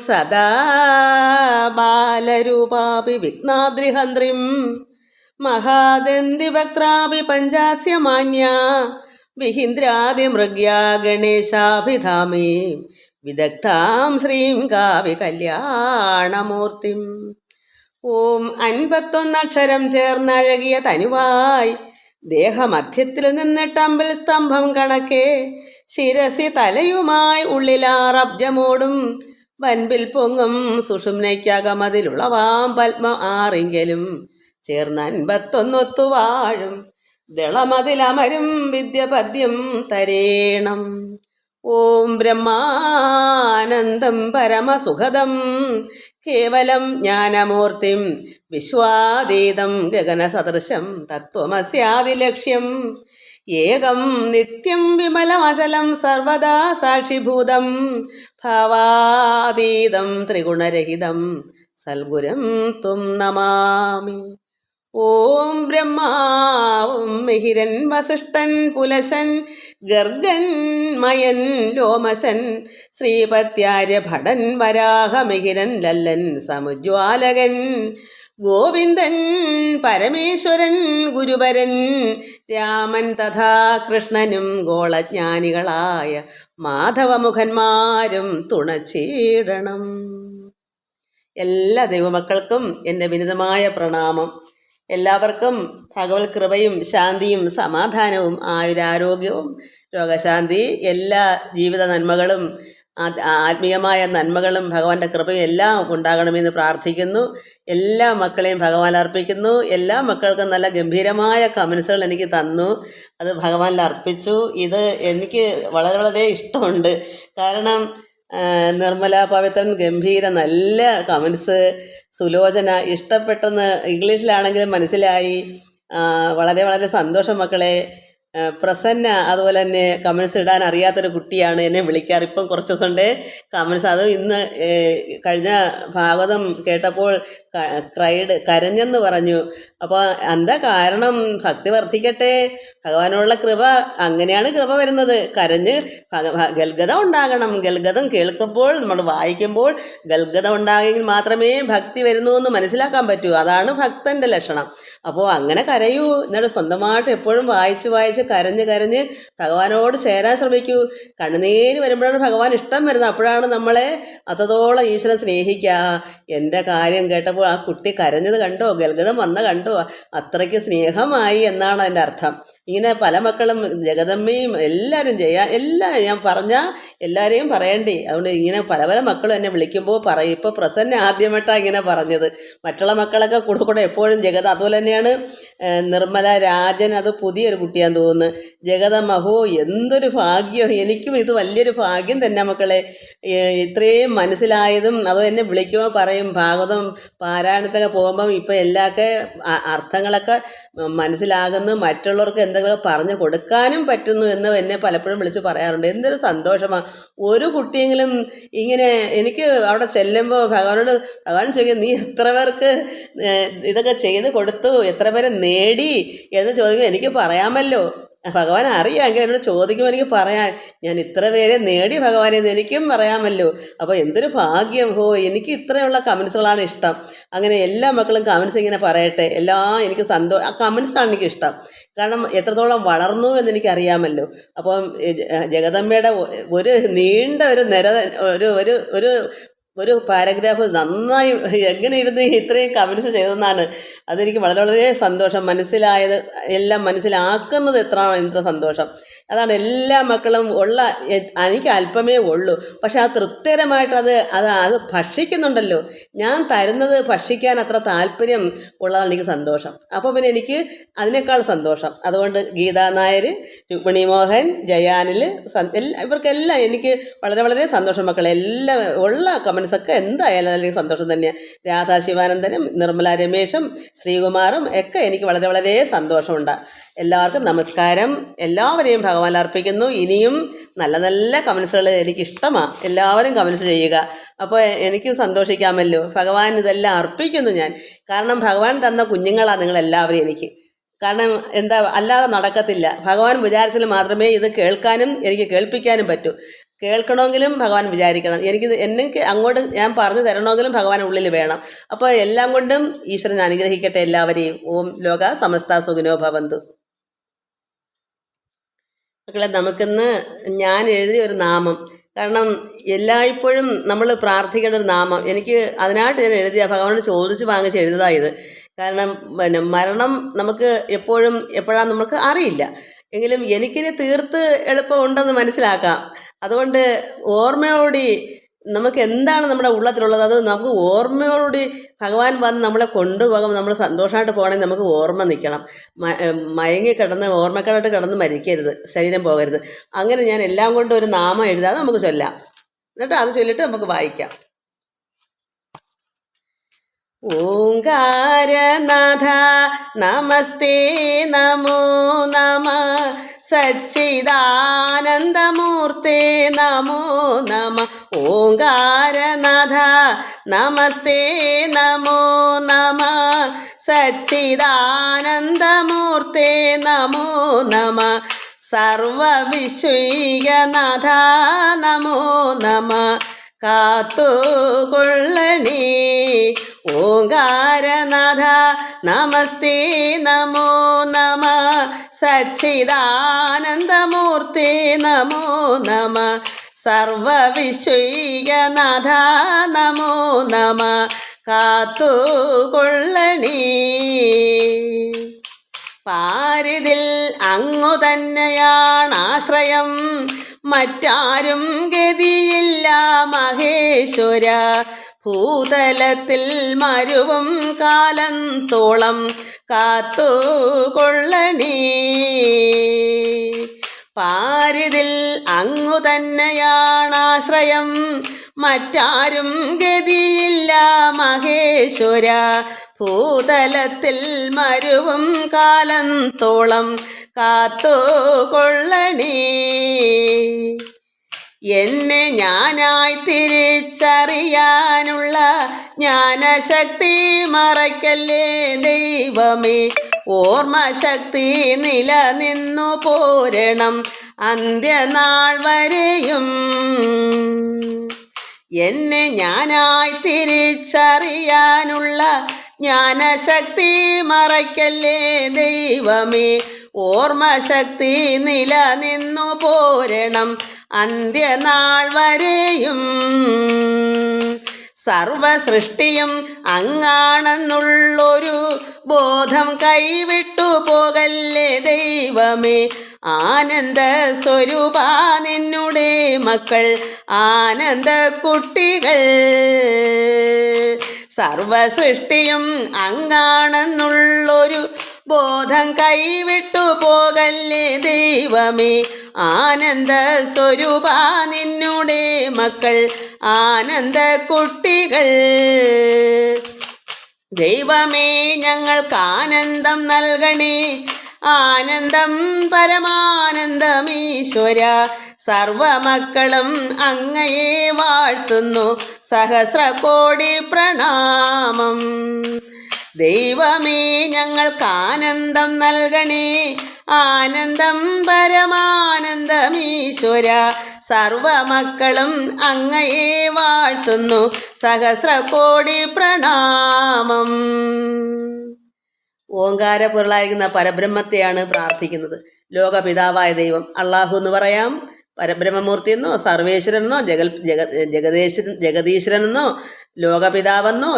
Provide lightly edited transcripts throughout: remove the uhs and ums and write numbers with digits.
സദാ ബാലരൂപാപി വിഘ്നാദ്രിഹന്ത്രിം മഹാദന്തിവക്ത്രാപി പഞ്ചാസ്യമാന്യ വിഹിന്ദ്രാദിമൃഗ്യാ ഗണേശാഭിധാമേ വിദഗ്ധാം ശ്രീം കാവ്യ കല്യാണമൂർത്തിം. ഓം 51 അക്ഷരം ചേർന്നഴകിയ തനുവായി ദേഹമധ്യത്തിൽ നിന്നിട്ടമ്പിൽ സ്തംഭം കണക്കെ ശിരസി തലയുമായി ഉള്ളിലാറബ്ജമോടും വൻപിൽ പൊങ്ങും സുഷുമ്നയ്ക്കകമതിലുളവാം പത്മം 6 ചേർന്ന് 51 വാഴും ദളമതിലമരും വിദ്യപദ്യം തരേണം. ഓം ബ്രഹ്മാനന്ദം പരമസുഖദം കേവലം ജ്ഞാനമൂർത്തിം വിശ്വാതീതം ഗഗനസദൃശം തത്വമസ്യാദിലക്ഷ്യം ഏകം നിത്യം വിമലമചലം സർവദാ സാക്ഷിഭൂതം ഭാവാതീതം ത്രിഗുണരഹിതം സൽഗുരം ത്വം നമാമി. ഓം ബ്രഹ്മാവും മിഹിരൻ വസിഷ്ഠൻ പുലശൻ ഗർഗൻ മയൻ ലോമശൻ ശ്രീപത്യാര്യ ഭടൻ വരാഹമിഹിരൻ ലല്ലൻ സമുജ്വാലകൻ ഗോവിന്ദൻ പരമേശ്വരൻ ഗുരുവരൻ രാമൻ തഥാ കൃഷ്ണനും ഗോളജ്ഞാനികളായ മാധവമുഖന്മാരും തുണച്ചീടണം. എല്ലാ ദൈവമക്കൾക്കും എൻ്റെ വിനിതമായ പ്രണാമം. എല്ലാവർക്കും ഭഗവത് കൃപയും ശാന്തിയും സമാധാനവും ആയുരാരോഗ്യവും രോഗശാന്തി എല്ലാ ജീവിത നന്മകളും ആത്മീയമായ നന്മകളും ഭഗവാന്റെ കൃപയും എല്ലാം ഉണ്ടാകണമെന്ന് പ്രാർത്ഥിക്കുന്നു. എല്ലാ മക്കളെയും ഭഗവാൻ അർപ്പിക്കുന്നു. എല്ലാ മക്കൾക്കും നല്ല ഗംഭീരമായ കമൻസുകൾ എനിക്ക് തന്നു, അത് ഭഗവാനിൽ അർപ്പിച്ചു. ഇത് എനിക്ക് വളരെ വളരെ ഇഷ്ടമുണ്ട്. കാരണം നിർമ്മല പവിത്രൻ ഗംഭീര നല്ല കമൻസ്, സുലോചന ഇഷ്ടപ്പെട്ടെന്ന് ഇംഗ്ലീഷിലാണെങ്കിലും മനസ്സിലായി. വളരെ വളരെ സന്തോഷം മക്കളെ. പ്രസന്ന അതുപോലെ തന്നെ കമൻസ് ഇടാൻ അറിയാത്തൊരു കുട്ടിയാണ്, എന്നെ വിളിക്കാറ്. ഇപ്പം കുറച്ച് ദിവസം കൊണ്ട് കമൻസ്, അത് ഇന്ന് കഴിഞ്ഞ ഭാഗവതം കേട്ടപ്പോൾ കരഞ്ഞെന്ന് പറഞ്ഞു. അപ്പോൾ എന്താ കാരണം? ഭക്തി വർദ്ധിക്കട്ടെ, ഭഗവാനുള്ള കൃപ, അങ്ങനെയാണ് കൃപ വരുന്നത്. കരഞ്ഞ് ഗൽഗതം ഉണ്ടാകണം. ഗൽഗതം കേൾക്കുമ്പോൾ, നമ്മൾ വായിക്കുമ്പോൾ ഗൽഗതം ഉണ്ടാകെങ്കിൽ മാത്രമേ ഭക്തി വരുന്നു എന്ന് മനസ്സിലാക്കാൻ പറ്റൂ. അതാണ് ഭക്തൻ്റെ ലക്ഷണം. അപ്പോൾ അങ്ങനെ കരയൂ. എന്നിട്ട് സ്വന്തമായിട്ട് എപ്പോഴും വായിച്ച് കരഞ്ഞ് ഭഗവാനോട് ചേരാൻ ശ്രമിക്കൂ. കണ്ണുനീര് വരുമ്പോഴാണ് ഭഗവാൻ ഇഷ്ടം വരുന്നത്. അപ്പോഴാണ് നമ്മളെ അത്രത്തോളം ഈശ്വരൻ സ്നേഹിക്കുക. എൻ്റെ കാര്യം കേട്ടപ്പോൾ ആ കുട്ടി കരഞ്ഞത് കണ്ടോ, ഗൽഗതം വന്ന കണ്ടോ, അത്രയ്ക്ക് സ്നേഹമായി എന്നാണ് അതിൻ്റെ അർത്ഥം. ഇങ്ങനെ പല മക്കളും ജഗദമ്മയും എല്ലാവരും ഞാൻ പറഞ്ഞാൽ എല്ലാവരെയും പറയണ്ടേ. അതുകൊണ്ട് ഇങ്ങനെ പല പല മക്കളും എന്നെ വിളിക്കുമ്പോൾ പറയും. ഇപ്പോൾ പ്രസന്ന ആദ്യമായിട്ടാണ് ഇങ്ങനെ പറഞ്ഞത്. മറ്റുള്ള മക്കളൊക്കെ കൂടെ എപ്പോഴും ജഗത. അതുപോലെ തന്നെയാണ് നിർമ്മല രാജൻ, അത് പുതിയൊരു കുട്ടിയാന്ന് തോന്നുന്നു. ജഗദമ്മ, ഹോ എന്തൊരു ഭാഗ്യം. എനിക്കും ഇത് വലിയൊരു ഭാഗ്യം തന്നെ മക്കളെ. ഇത്രയും മനസ്സിലായതും അത് എന്നെ വിളിക്കുമ്പോൾ പറയും, ഭാഗവതം പാരായണത്തൊക്കെ പോകുമ്പം ഇപ്പം എല്ലാക്കെ അർത്ഥങ്ങളൊക്കെ മനസ്സിലാകുന്നു, മറ്റുള്ളവർക്ക് എന്തെങ്കിലും പറഞ്ഞു കൊടുക്കാനും പറ്റുന്നു എന്ന് എന്നെ പലപ്പോഴും വിളിച്ച് പറയാറുണ്ട്. എന്തൊരു സന്തോഷമാണ്. ഒരു കുട്ടിയെങ്കിലും ഇങ്ങനെ, എനിക്ക് അവിടെ ചെല്ലുമ്പോൾ ഭഗവാൻ ചോദിക്കും, നീ എത്ര പേർക്ക് ഇതൊക്കെ ചെയ്ത് കൊടുത്തു, എത്ര പേരെ നേടി എന്ന് ചോദിക്കും. എനിക്ക് പറയാമല്ലോ, ഭഗവാൻ അറിയാം. എങ്കിൽ എന്നോട് ചോദിക്കുമ്പോൾ എനിക്ക് പറയാൻ, ഞാൻ ഇത്ര പേരെ നേടി ഭഗവാനെ എന്ന് എനിക്കും പറയാമല്ലോ. അപ്പോൾ എന്തൊരു ഭാഗ്യം. എനിക്ക് ഇത്രയുള്ള കമൻസുകളാണ് ഇഷ്ടം. അങ്ങനെ എല്ലാ മക്കളും കമൻസ് ഇങ്ങനെ പറയട്ടെ. എനിക്ക് ആ കമൻസാണ് എനിക്കിഷ്ടം. കാരണം എത്രത്തോളം വളർന്നു എന്നെനിക്കറിയാമല്ലോ. അപ്പം ജഗദമ്മയുടെ ഒരു നീണ്ട ഒരു നിര, ഒരു പാരഗ്രാഫ് നന്നായി എങ്ങനെ ഇരുന്ന് ഇത്രയും കമൻസ് ചെയ്തെന്നാണ്. അതെനിക്ക് വളരെ വളരെ സന്തോഷം. മനസ്സിലായത് എല്ലാം മനസ്സിലാക്കുന്നത് എത്ര സന്തോഷം. അതാണ് എല്ലാ മക്കളും എനിക്ക് അല്പമേ ഉള്ളൂ, പക്ഷെ ആ തൃപ്തികരമായിട്ട് അത് ഭക്ഷിക്കുന്നുണ്ടല്ലോ. ഞാൻ തരുന്നത് ഭക്ഷിക്കാൻ അത്ര താല്പര്യം ഉള്ളതാണ് എനിക്ക് സന്തോഷം. അപ്പോൾ പിന്നെ എനിക്ക് അതിനേക്കാൾ സന്തോഷം. അതുകൊണ്ട് ഗീതാ നായർ, രുക്മിണി മോഹൻ, ജയാനിൽ, ഇവർക്കെല്ലാം എനിക്ക് വളരെ വളരെ സന്തോഷം മക്കളെ. എല്ലാം ഉള്ള കമൻസൊക്കെ എന്തായാലും അല്ലെങ്കിൽ സന്തോഷം തന്നെയാണ്. രാധാ ശിവാനന്ദനും നിർമ്മല രമേഷും ശ്രീകുമാറും ഒക്കെ എനിക്ക് വളരെ വളരെ സന്തോഷമുണ്ട്. എല്ലാവർക്കും നമസ്കാരം. എല്ലാവരെയും ഭഗവാൻ അർപ്പിക്കുന്നു. ഇനിയും നല്ല നല്ല കമൻസുകൾ എനിക്കിഷ്ടമാണ്. എല്ലാവരും കമൻസ് ചെയ്യുക. അപ്പോൾ എനിക്കും സന്തോഷിക്കാമല്ലോ. ഭഗവാൻ ഇതെല്ലാം അർപ്പിക്കുന്നു ഞാൻ. കാരണം ഭഗവാൻ തന്ന കുഞ്ഞുങ്ങളാണ് നിങ്ങളെല്ലാവരും എനിക്ക്. കാരണം അല്ലാതെ നടക്കത്തില്ല. ഭഗവാൻ വിചാരിച്ചാൽ മാത്രമേ ഇത് കേൾക്കാനും എനിക്ക് കേൾപ്പിക്കാനും പറ്റൂ. കേൾക്കണമെങ്കിലും ഭഗവാൻ വിചാരിക്കണം, എനിക്ക് അങ്ങോട്ട് ഞാൻ പറഞ്ഞു തരണമെങ്കിലും ഭഗവാൻ ഉള്ളിൽ വേണം. അപ്പോൾ എല്ലാം കൊണ്ടും ഈശ്വരൻ അനുഗ്രഹിക്കട്ടെ എല്ലാവരെയും. ഓം ലോക സമസ്ത സുഖിനോ ഭവന്തു. മക്കളെ, നമുക്കിന്ന് ഞാൻ എഴുതിയ ഒരു നാമം, കാരണം എല്ലായ്പ്പോഴും നമ്മൾ പ്രാർത്ഥിക്കേണ്ട ഒരു നാമം, എനിക്ക് അതിനായിട്ട് ഞാൻ എഴുതിയ ഭഗവാനോട് ചോദിച്ച് വാങ്ങിച്ച് എഴുതിയതായത്. കാരണം മരണം നമുക്ക് എപ്പോഴാണ് നമുക്ക് അറിയില്ല. എങ്കിലും എനിക്കിനി തീർത്ത് എളുപ്പമുണ്ടെന്ന് മനസ്സിലാക്കാം. അതുകൊണ്ട് ഓർമ്മയോടി നമുക്ക് എന്താണ് നമ്മുടെ ഉള്ളത്തിലുള്ളത് അത് നമുക്ക് ഓർമ്മയോടുകൂടി ഭഗവാൻ വന്ന് നമ്മളെ കൊണ്ടുപോകും. നമ്മൾ സന്തോഷമായിട്ട് പോകണമെങ്കിൽ നമുക്ക് ഓർമ്മ നിൽക്കണം. മയങ്ങിക്കിടന്ന് ഓർമ്മക്കടട്ട് കിടന്ന് മരിക്കരുത്, ശരീരം പോകരുത്. അങ്ങനെ ഞാൻ എല്ലാം കൊണ്ടും ഒരു നാമം എഴുതാതെ നമുക്ക് ചൊല്ലാം. എന്നിട്ട് അത് ചൊല്ലിയിട്ട് നമുക്ക് വായിക്കാം. ഓംകാരനാഥ നമസ്തേ നമോ നമ, സച്ചിദാനന്ദമൂർത്തേ നമോ നമ. ഓംകാരനാഥ നമസ്തേ നമോ നമ, സച്ചിദാനന്ദമൂർത്തേ നമോ നമ. സർവവിശ്വൈകനാഥ നമോ നമ, കാത്തുകൊള്ളണേ. ഓംകാരനാഥ നമസ്തേ നമോ നമ, സച്ചിദാനന്ദമൂർത്തേ നമോ നമ. സർവവിശ്വൈകനാഥ നമോ നമ, കാത്തുകൊള്ളണേ. പാരിതിൽ അങ്ങു തന്നെയാണ് ആശ്രയം, മറ്റാരും ഗതിയില്ല മഹേശ്വര. ഭൂതലത്തിൽ മരുവും കാലത്തോളം കാത്തുകൊള്ളണേ. പാരിതിൽ അങ്ങു തന്നെയാണ് ആശ്രയം, മറ്റാരും ഗതിയില്ല മഹേശ്വര. ഭൂതലത്തിൽ മരുവും കാലത്തോളം കാത്തുകൊള്ളണേ. എന്നെ ഞാനായി തിരിച്ചറിയാനുള്ള ജ്ഞാനശക്തി മറയ്ക്കല്ലേ ദൈവമേ. ഓർമ്മശക്തി നിലനിന്നു പോരണം അന്ത്യനാൾ വരെയും. എന്നെ ഞാനായി തിരിച്ചറിയാനുള്ള ജ്ഞാനശക്തി മറയ്ക്കല്ലേ ദൈവമേ. ഓർമ്മശക്തി നിലനിന്നു പോരണം അന്ത്യനാൾ വരെയും. സർവസൃഷ്ടിയും അങ്ങാണെന്നുള്ളൊരു ബോധം കൈവിട്ടു പോകല്ലേ ദൈവമേ. ആനന്ദ സ്വരൂപ നിന്നുടെ മക്കൾ ആനന്ദ കുട്ടികൾ. സർവസൃഷ്ടിയും അങ്ങാണെന്നുള്ളൊരു ബോധം കൈവിട്ടു പോകല്ലേ ദൈവമേ. ആനന്ദ സ്വരൂപ നിന്നുടെ മക്കൾ ആനന്ദ കുട്ടികൾ. ദൈവമേ ഞങ്ങൾക്ക് ആനന്ദം നൽകണേ, ആനന്ദം പരമാനന്ദമീശ്വര. സർവമക്കളും അങ്ങയെ വാഴ്ത്തുന്നു, സഹസ്രകോടി പ്രണാമം. ദൈവമേ ഞങ്ങൾക്ക് ആനന്ദം നൽകണേ, ആനന്ദം പരമാനന്ദമീശ്വര. സർവമക്കളും അങ്ങയെ വാഴ്ത്തുന്നു, സഹസ്രകോടി പ്രണാമം. ഓങ്കാരപൊരുളായിരിക്കുന്ന പരബ്രഹ്മത്തെയാണ് പ്രാർത്ഥിക്കുന്നത്. ലോകപിതാവായ ദൈവം അള്ളാഹു എന്ന് പറയാം, പരബ്രഹ്മമൂർത്തി എന്നോ സർവേശ്വരനെന്നോ ജഗദീശ്വരനെന്നോ ലോകപിതാവെന്നോ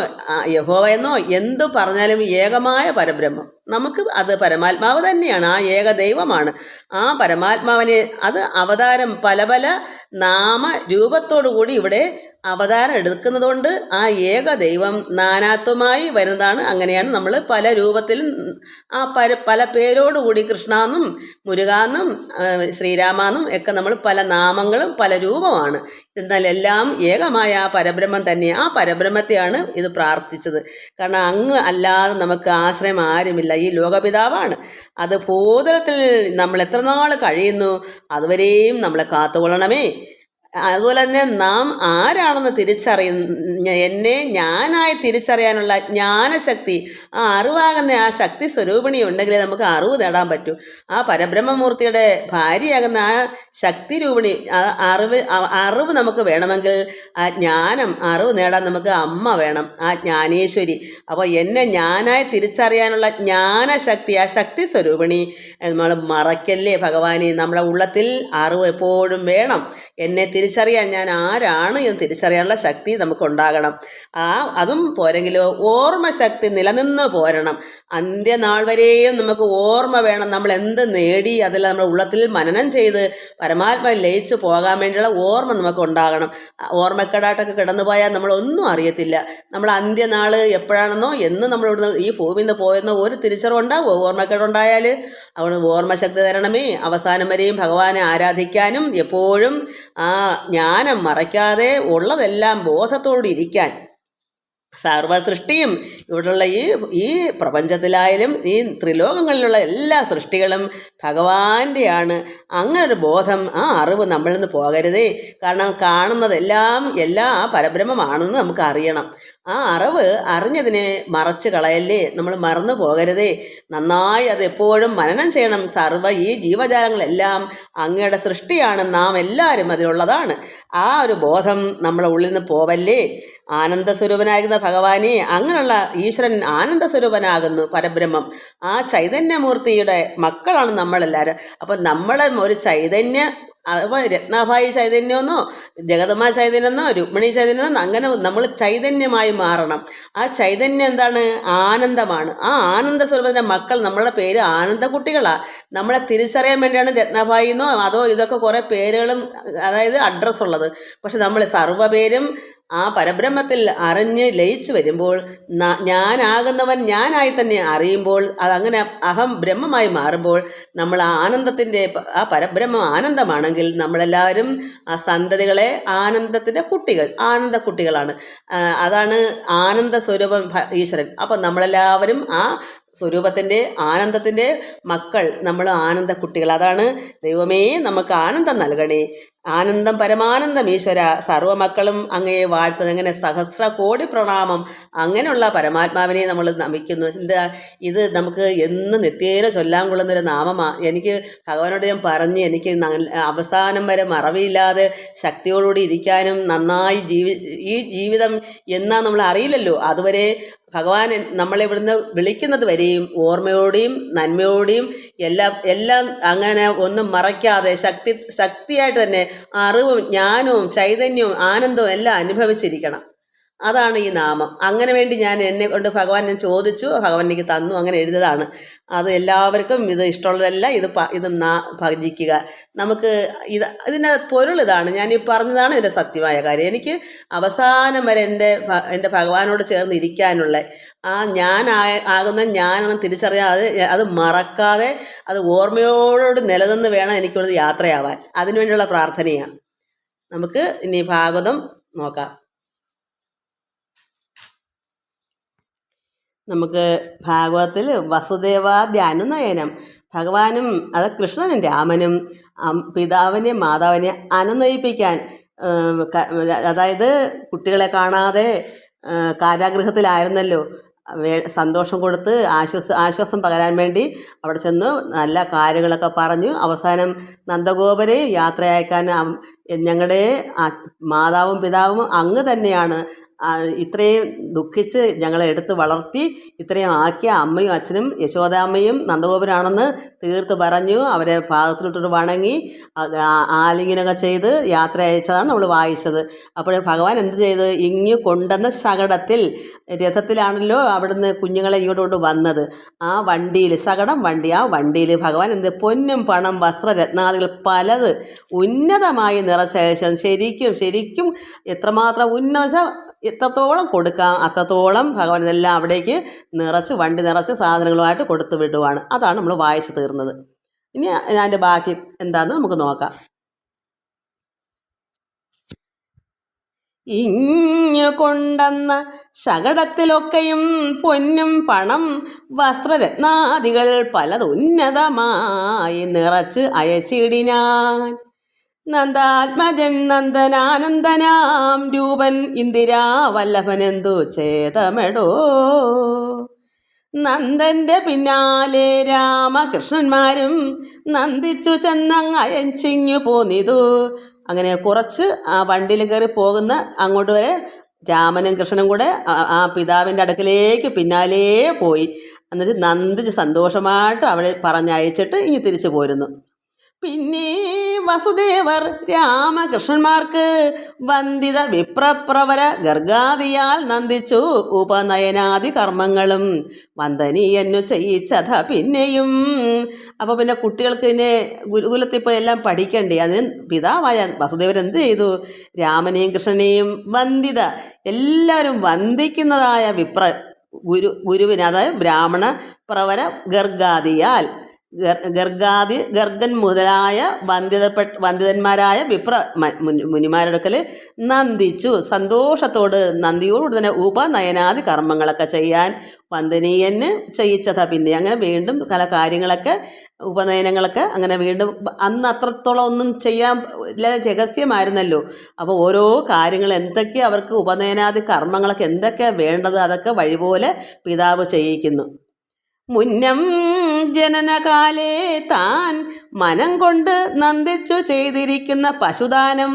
യഹോവ എന്നോ എന്തു പറഞ്ഞാലും ഏകമായ പരബ്രഹ്മം. നമുക്ക് അത് പരമാത്മാവ് തന്നെയാണ്, ആ ഏക ദൈവമാണ്. ആ പരമാത്മാവിനെ അത് അവതാരം പല പല നാമരൂപത്തോടു കൂടി ഇവിടെ അവതാരം എടുക്കുന്നതുകൊണ്ട് ആ ഏക ദൈവം നാനാത്വമായി വരുന്നതാണ്. അങ്ങനെയാണ് നമ്മൾ പല രൂപത്തിലും ആ പല പേരോടുകൂടി കൃഷ്ണാന്നും മുരുകാന്നും ശ്രീരാമാന്നും ഒക്കെ നമ്മൾ പല നാമങ്ങളും പല രൂപമാണ്. എന്നാൽ എല്ലാം ഏകമായ ആ പരബ്രഹ്മം തന്നെയാണ്. ആ പരബ്രഹ്മത്തെയാണ് ഇത് പ്രാർത്ഥിച്ചത്. കാരണം അങ്ങ് അല്ലാതെ നമുക്ക് ആശ്രയം ആരുമില്ല. ഈ ലോകപിതാവാണ്. അത് ഭൂതലത്തിൽ നമ്മൾ എത്ര നാൾ കഴിയുന്നു അതുവരെയും നമ്മളെ കാത്തുകൊള്ളണമേ. അതുപോലെ തന്നെ നാം ആരാണെന്ന് എന്നെ ഞാനായി തിരിച്ചറിയാനുള്ള ജ്ഞാനശക്തി, ആ അറിവാകുന്ന ആ ശക്തി സ്വരൂപിണി ഉണ്ടെങ്കിലേ നമുക്ക് അറിവ് നേടാൻ പറ്റൂ. ആ പരബ്രഹ്മമൂർത്തിയുടെ ഭാര്യയാകുന്ന ആ ശക്തി രൂപിണി, ആ അറിവ് നമുക്ക് വേണമെങ്കിൽ ആ ജ്ഞാനം, അറിവ് നേടാൻ നമുക്ക് അമ്മ വേണം, ആ ജ്ഞാനേശ്വരി. അപ്പോൾ എന്നെ ഞാനായി തിരിച്ചറിയാനുള്ള ജ്ഞാനശക്തി, ആ ശക്തി സ്വരൂപിണി നമ്മൾ മറക്കല്ലേ ഭഗവാനെ. നമ്മുടെ ഉള്ളത്തിൽ അറിവ് എപ്പോഴും വേണം. എന്നെ തിരിച്ചറിയാൻ, ഞാൻ ആരാണ് എന്ന് തിരിച്ചറിയാനുള്ള ശക്തി നമുക്കുണ്ടാകണം. അതും പോരെങ്കിലോ ഓർമ്മശക്തി നിലനിന്ന് പോരണം. അന്ത്യനാൾ വരെയും നമുക്ക് ഓർമ്മ വേണം. നമ്മൾ എന്ത് നേടി അതിൽ നമ്മുടെ ഉള്ളത്തിൽ മനനം ചെയ്ത് പരമാത്മാവിൽ ലയിച്ചു പോകാൻ വേണ്ടിയുള്ള ഓർമ്മ നമുക്ക് ഉണ്ടാകണം. ഓർമ്മക്കെടാട്ടൊക്കെ കിടന്നു പോയാൽ നമ്മളൊന്നും അറിയത്തില്ല. നമ്മൾ അന്ത്യനാൾ എപ്പോഴാണെന്നോ എന്ന് നമ്മളിവിടുന്ന് ഈ ഭൂമിയിൽ നിന്ന് പോയെന്നോ ഒരു തിരിച്ചറിവുണ്ടാവുമോ ഓർമ്മക്കേടുണ്ടായാൽ? അവിടെ ഓർമ്മശക്തി തരണമേ. അവസാനം വരെയും ഭഗവാനെ ആരാധിക്കാനും എപ്പോഴും ആ ജ്ഞാനം മറയ്ക്കാതെ ഉള്ളതെല്ലാം ബോധത്തോടെ ഇരിക്കാൻ. സർവസൃഷ്ടിയും ഇവിടെയുള്ള ഈ പ്രപഞ്ചത്തിലായാലും ഈ ത്രിലോകങ്ങളിലുള്ള എല്ലാ സൃഷ്ടികളും ഭഗവാന്റെയാണ്. അങ്ങനൊരു ബോധം, ആ അറിവ് നമ്മളിൽ നിന്ന് പോകരുതേ. കാരണം കാണുന്നതെല്ലാം ആ പരബ്രഹ്മമാണെന്ന് നമുക്ക് അറിയണം. ആ അറിവ് അറിഞ്ഞതിനെ മറച്ചു കളയല്ലേ, നമ്മൾ മറന്നു പോകരുതേ. നന്നായി അത് എപ്പോഴും മനനം ചെയ്യണം. ഈ ജീവജാലങ്ങളെല്ലാം അങ്ങയുടെ സൃഷ്ടിയാണ്, നാം എല്ലാവരും അതിലുള്ളതാണ്. ആ ഒരു ബോധം നമ്മളെ ഉള്ളിൽ നിന്ന് പോവല്ലേ. ആനന്ദസ്വരൂപനായിരുന്ന ഭഗവാനെ, അങ്ങനെയുള്ള ഈശ്വരൻ ആനന്ദസ്വരൂപനാകുന്നു പരബ്രഹ്മം. ആ ചൈതന്യമൂർത്തിയുടെ മക്കളാണ് നമ്മളെല്ലാവരും. അപ്പം നമ്മളെ ഒരു അപ്പോൾ രത്നാഭായി ചൈതന്യമെന്നോ ജഗദമ്മ ചൈതന്യമെന്നോ രുക്മിണി ചൈതന്യമെന്നോ അങ്ങനെ നമ്മൾ ചൈതന്യമായി മാറണം. ആ ചൈതന്യം എന്താണ്? ആനന്ദമാണ്. ആ ആനന്ദ സ്വരൂപത്തിൻ്റെ മക്കൾ, നമ്മളുടെ പേര് ആനന്ദക്കുട്ടികളാണ്. നമ്മളെ തിരിച്ചറിയാൻ വേണ്ടിയാണ് രത്നാഭായി എന്നോ അതോ ഇതൊക്കെ കുറേ പേരുകളും അതായത് അഡ്രസ്സുള്ളത്. പക്ഷെ നമ്മൾ സർവ്വപേരും ആ പരബ്രഹ്മത്തിൽ അറിഞ്ഞ് ലയിച്ചു വരുമ്പോൾ, ഞാനാകുന്നവൻ ഞാനായി തന്നെ അറിയുമ്പോൾ, അതങ്ങനെ അഹം ബ്രഹ്മമായി മാറുമ്പോൾ, നമ്മൾ ആ ആനന്ദത്തിൻ്റെ ആ പരബ്രഹ്മം ആനന്ദമാണെങ്കിൽ നമ്മളെല്ലാവരും ആ സന്തതികളെ ആനന്ദത്തിൻ്റെ ആനന്ദക്കുട്ടികളാണ്. അതാണ് ആനന്ദ സ്വരൂപം ഈശ്വരൻ. അപ്പം നമ്മളെല്ലാവരും ആ സ്വരൂപത്തിൻ്റെ ആനന്ദത്തിൻ്റെ മക്കൾ, നമ്മൾ ആനന്ദക്കുട്ടികൾ. അതാണ് ദൈവമേ നമുക്ക് ആനന്ദം നൽകണേ. ആനന്ദം പരമാനന്ദം ഈശ്വര. സർവ്വമക്കളും അങ്ങയെ വാഴ്ത്തുന്നത് എങ്ങനെ? സഹസ്ര കോടി പ്രണാമം. അങ്ങനെയുള്ള പരമാത്മാവിനെ നമ്മൾ നമിക്കുന്നു. ഇത് നമുക്ക് എന്ന് നിത്യേന ചൊല്ലാൻ കൊള്ളുന്നൊരു നാമമാണ്. എനിക്ക് ഭഗവാനോട് ഞാൻ പറഞ്ഞ് എനിക്ക് അവസാനം വരെ മറവിയില്ലാതെ ശക്തിയോടുകൂടി ഇരിക്കാനും നന്നായി ഈ ജീവിതം എന്നാ നമ്മൾ അറിയില്ലല്ലോ. അതുവരെ ഭഗവാൻ നമ്മളെ ഇവിടുന്ന് വിളിക്കുന്നത് വരെയും ഓർമ്മയോടെയും നന്മയോടെയും എല്ലാം അങ്ങനെ ഒന്നും മറയ്ക്കാതെ ശക്തിയായിട്ട് തന്നെ അറിവും ജ്ഞാനവും ചൈതന്യവും ആനന്ദവും എല്ലാം അനുഭവിച്ചിരിക്കണം. അതാണ് ഈ നാമം. അങ്ങനെ വേണ്ടി എന്നെ കൊണ്ട് ഭഗവാൻ ചോദിച്ചു, ഭഗവാൻ എനിക്ക് തന്നു, അങ്ങനെ എഴുതിയതാണ്. അത് എല്ലാവർക്കും ഇത് ഇഷ്ടമുള്ളതെല്ലാം ഇത് ഭജിക്കുക. നമുക്ക് ഇതിൻ്റെ പൊരുൾ ഇതാണ്, ഞാൻ ഈ പറഞ്ഞതാണ് ഇതിൻ്റെ സത്യമായ കാര്യം. എനിക്ക് അവസാനം വരെ എൻ്റെ ഭഗവാനോട് ചേർന്ന് ഇരിക്കാനുള്ള ആ ആകുന്ന ഞാനാണ് തിരിച്ചറിയാതെ അത് മറക്കാതെ അത് ഓർമ്മയോട് നിലനിന്ന് വേണം എനിക്കൊരു യാത്രയാവാൻ. അതിനുവേണ്ടിയുള്ള പ്രാർത്ഥനയാണ്. നമുക്ക് ഇനി ഭാഗവതം നോക്കാം. നമുക്ക് ഭാഗവതത്തിൽ വസുദേവാദ്യ അനുനയനം, ഭഗവാനും അത് കൃഷ്ണനും രാമനും പിതാവിനെയും മാതാവിനെയും അനുനയിപ്പിക്കാൻ, അതായത് കുട്ടികളെ കാണാതെ കാരാഗൃഹത്തിലായിരുന്നല്ലോ, സന്തോഷം കൊടുത്ത് ആശ്വാസം പകരാൻ വേണ്ടി അവിടെ ചെന്ന് നല്ല കാര്യങ്ങളൊക്കെ പറഞ്ഞു. അവസാനം നന്ദഗോപരെ യാത്ര അയക്കാൻ ഞങ്ങളുടെ മാതാവും പിതാവും അങ്ങ് തന്നെയാണ്, ഇത്രയും ദുഃഖിച്ച് ഞങ്ങളെ എടുത്ത് വളർത്തി ഇത്രയും ആക്കിയ അമ്മയും അച്ഛനും യശോദാമ്മയും നന്ദഗോപരാണെന്ന് തീർത്ത് പറഞ്ഞു. അവരെ പാദത്തിലിട്ടൊരു വണങ്ങി ആലിംഗനൊക്കെ ചെയ്ത് യാത്ര അയച്ചതാണ് നമ്മൾ വായിച്ചത്. അപ്പോൾ ഭഗവാൻ എന്ത് ചെയ്ത്? ഇങ്ങ് കൊണ്ടുവന്ന ശകടത്തിൽ, രഥത്തിലാണല്ലോ അവിടുന്ന് കുഞ്ഞുങ്ങളെ ഇങ്ങോട്ട് കൊണ്ട് വന്നത്, ആ വണ്ടിയിൽ, ശകടം വണ്ടി, ആ വണ്ടിയിൽ ഭഗവാൻ പൊന്നും പണം വസ്ത്രരത്നാദികൾ പലത് ഉന്നതമായി നിറശേഷം ശരിക്കും എത്രമാത്രം എത്രത്തോളം കൊടുക്കാം അത്രത്തോളം ഭഗവാൻ ഇതെല്ലാം അവിടേക്ക് വണ്ടി നിറച്ച് സാധനങ്ങളുമായിട്ട് കൊടുത്തു വിടുവാണ്. അതാണ് നമ്മൾ വായിച്ചു തീർന്നത്. ഇനി അതിൻ്റെ ബാക്കി എന്താണെന്ന് നമുക്ക് നോക്കാം. ഇങ്ങു കൊണ്ടെന്ന ശകടത്തിലൊക്കെയും പൊന്നും പണം വസ്ത്രരത്നാദികൾ പലതുന്നതമായി നിറച്ച് അയച്ചിടിനാൻ. നന്ദാത്മജൻ നന്ദനാനന്ദനാം രൂപൻ ഇന്ദിരാ വല്ലഭനെന്തു ചേതമെടോ. നന്ദൻ്റെ പിന്നാലെ രാമകൃഷ്ണന്മാരും നന്ദിച്ചു ചെന്നങ്ങ് അയച്ചിങ്ങു പോന്നിതു. അങ്ങനെ കുറച്ച് ആ വണ്ടിയിൽ കയറി പോകുന്ന അങ്ങോട്ട് വരെ രാമനും കൃഷ്ണനും കൂടെ ആ പിതാവിൻ്റെ അടുക്കലേക്ക് പിന്നാലേ പോയി. എന്നിട്ട് നന്ദിച്ച് സന്തോഷമായിട്ട് അവിടെ പറഞ്ഞയച്ചിട്ട് ഇനി തിരിച്ചു പോരുന്നു. പിന്നെ വസുദേവർ രാമകൃഷ്ണന്മാർക്ക് വന്ദിത വിപ്രപ്രവര ഗർഗാദിയാൽ നന്ദിച്ചു ഉപനയനാദി കർമ്മങ്ങളും വന്ദനീയന്നു ചെയ്യിച്ചത പിന്നെയും. അപ്പോൾ പിന്നെ കുട്ടികൾക്ക് പിന്നെ ഗുരുകുലത്തിൽ ഇപ്പോൾ എല്ലാം പഠിക്കണ്ടേ, അതിന് പിതാവായ വസുദേവർ എന്ത് ചെയ്തു? രാമനെയും കൃഷ്ണനെയും വന്ദിത എല്ലാവരും വന്ദിക്കുന്നതായ ഗുരുവിനെ, അതായത് ബ്രാഹ്മണ പ്രവര ഗർഗാദിയാൽ ഗർഗൻ മുതലായ വന്ദിതന്മാരായ മുനിമാരടുക്കൽ നന്ദിച്ചു. സന്തോഷത്തോട് നന്ദിയോട് തന്നെ ഉപനയനാദി കർമ്മങ്ങളൊക്കെ ചെയ്യാൻ വന്ദനീയന് ചെയ്യിച്ചതാ. പിന്നെ അങ്ങനെ വീണ്ടും പല കാര്യങ്ങളൊക്കെ ഉപനയനങ്ങളൊക്കെ അങ്ങനെ വീണ്ടും അന്ന് അത്രത്തോളം ഒന്നും ചെയ്യാൻ രഹസ്യമായിരുന്നല്ലോ. അപ്പോൾ ഓരോ കാര്യങ്ങൾ എന്തൊക്കെയാണ് അവർക്ക് ഉപനയനാദി കർമ്മങ്ങളൊക്കെ എന്തൊക്കെയാണ് വേണ്ടത് അതൊക്കെ വഴിപോലെ പിതാവ് ചെയ്യിക്കുന്നു. മുന്നം ജനനകാലേ താൻ മനം കൊണ്ട് നന്ദിച്ചു ചെയ്തിരിക്കുന്ന പശുദാനം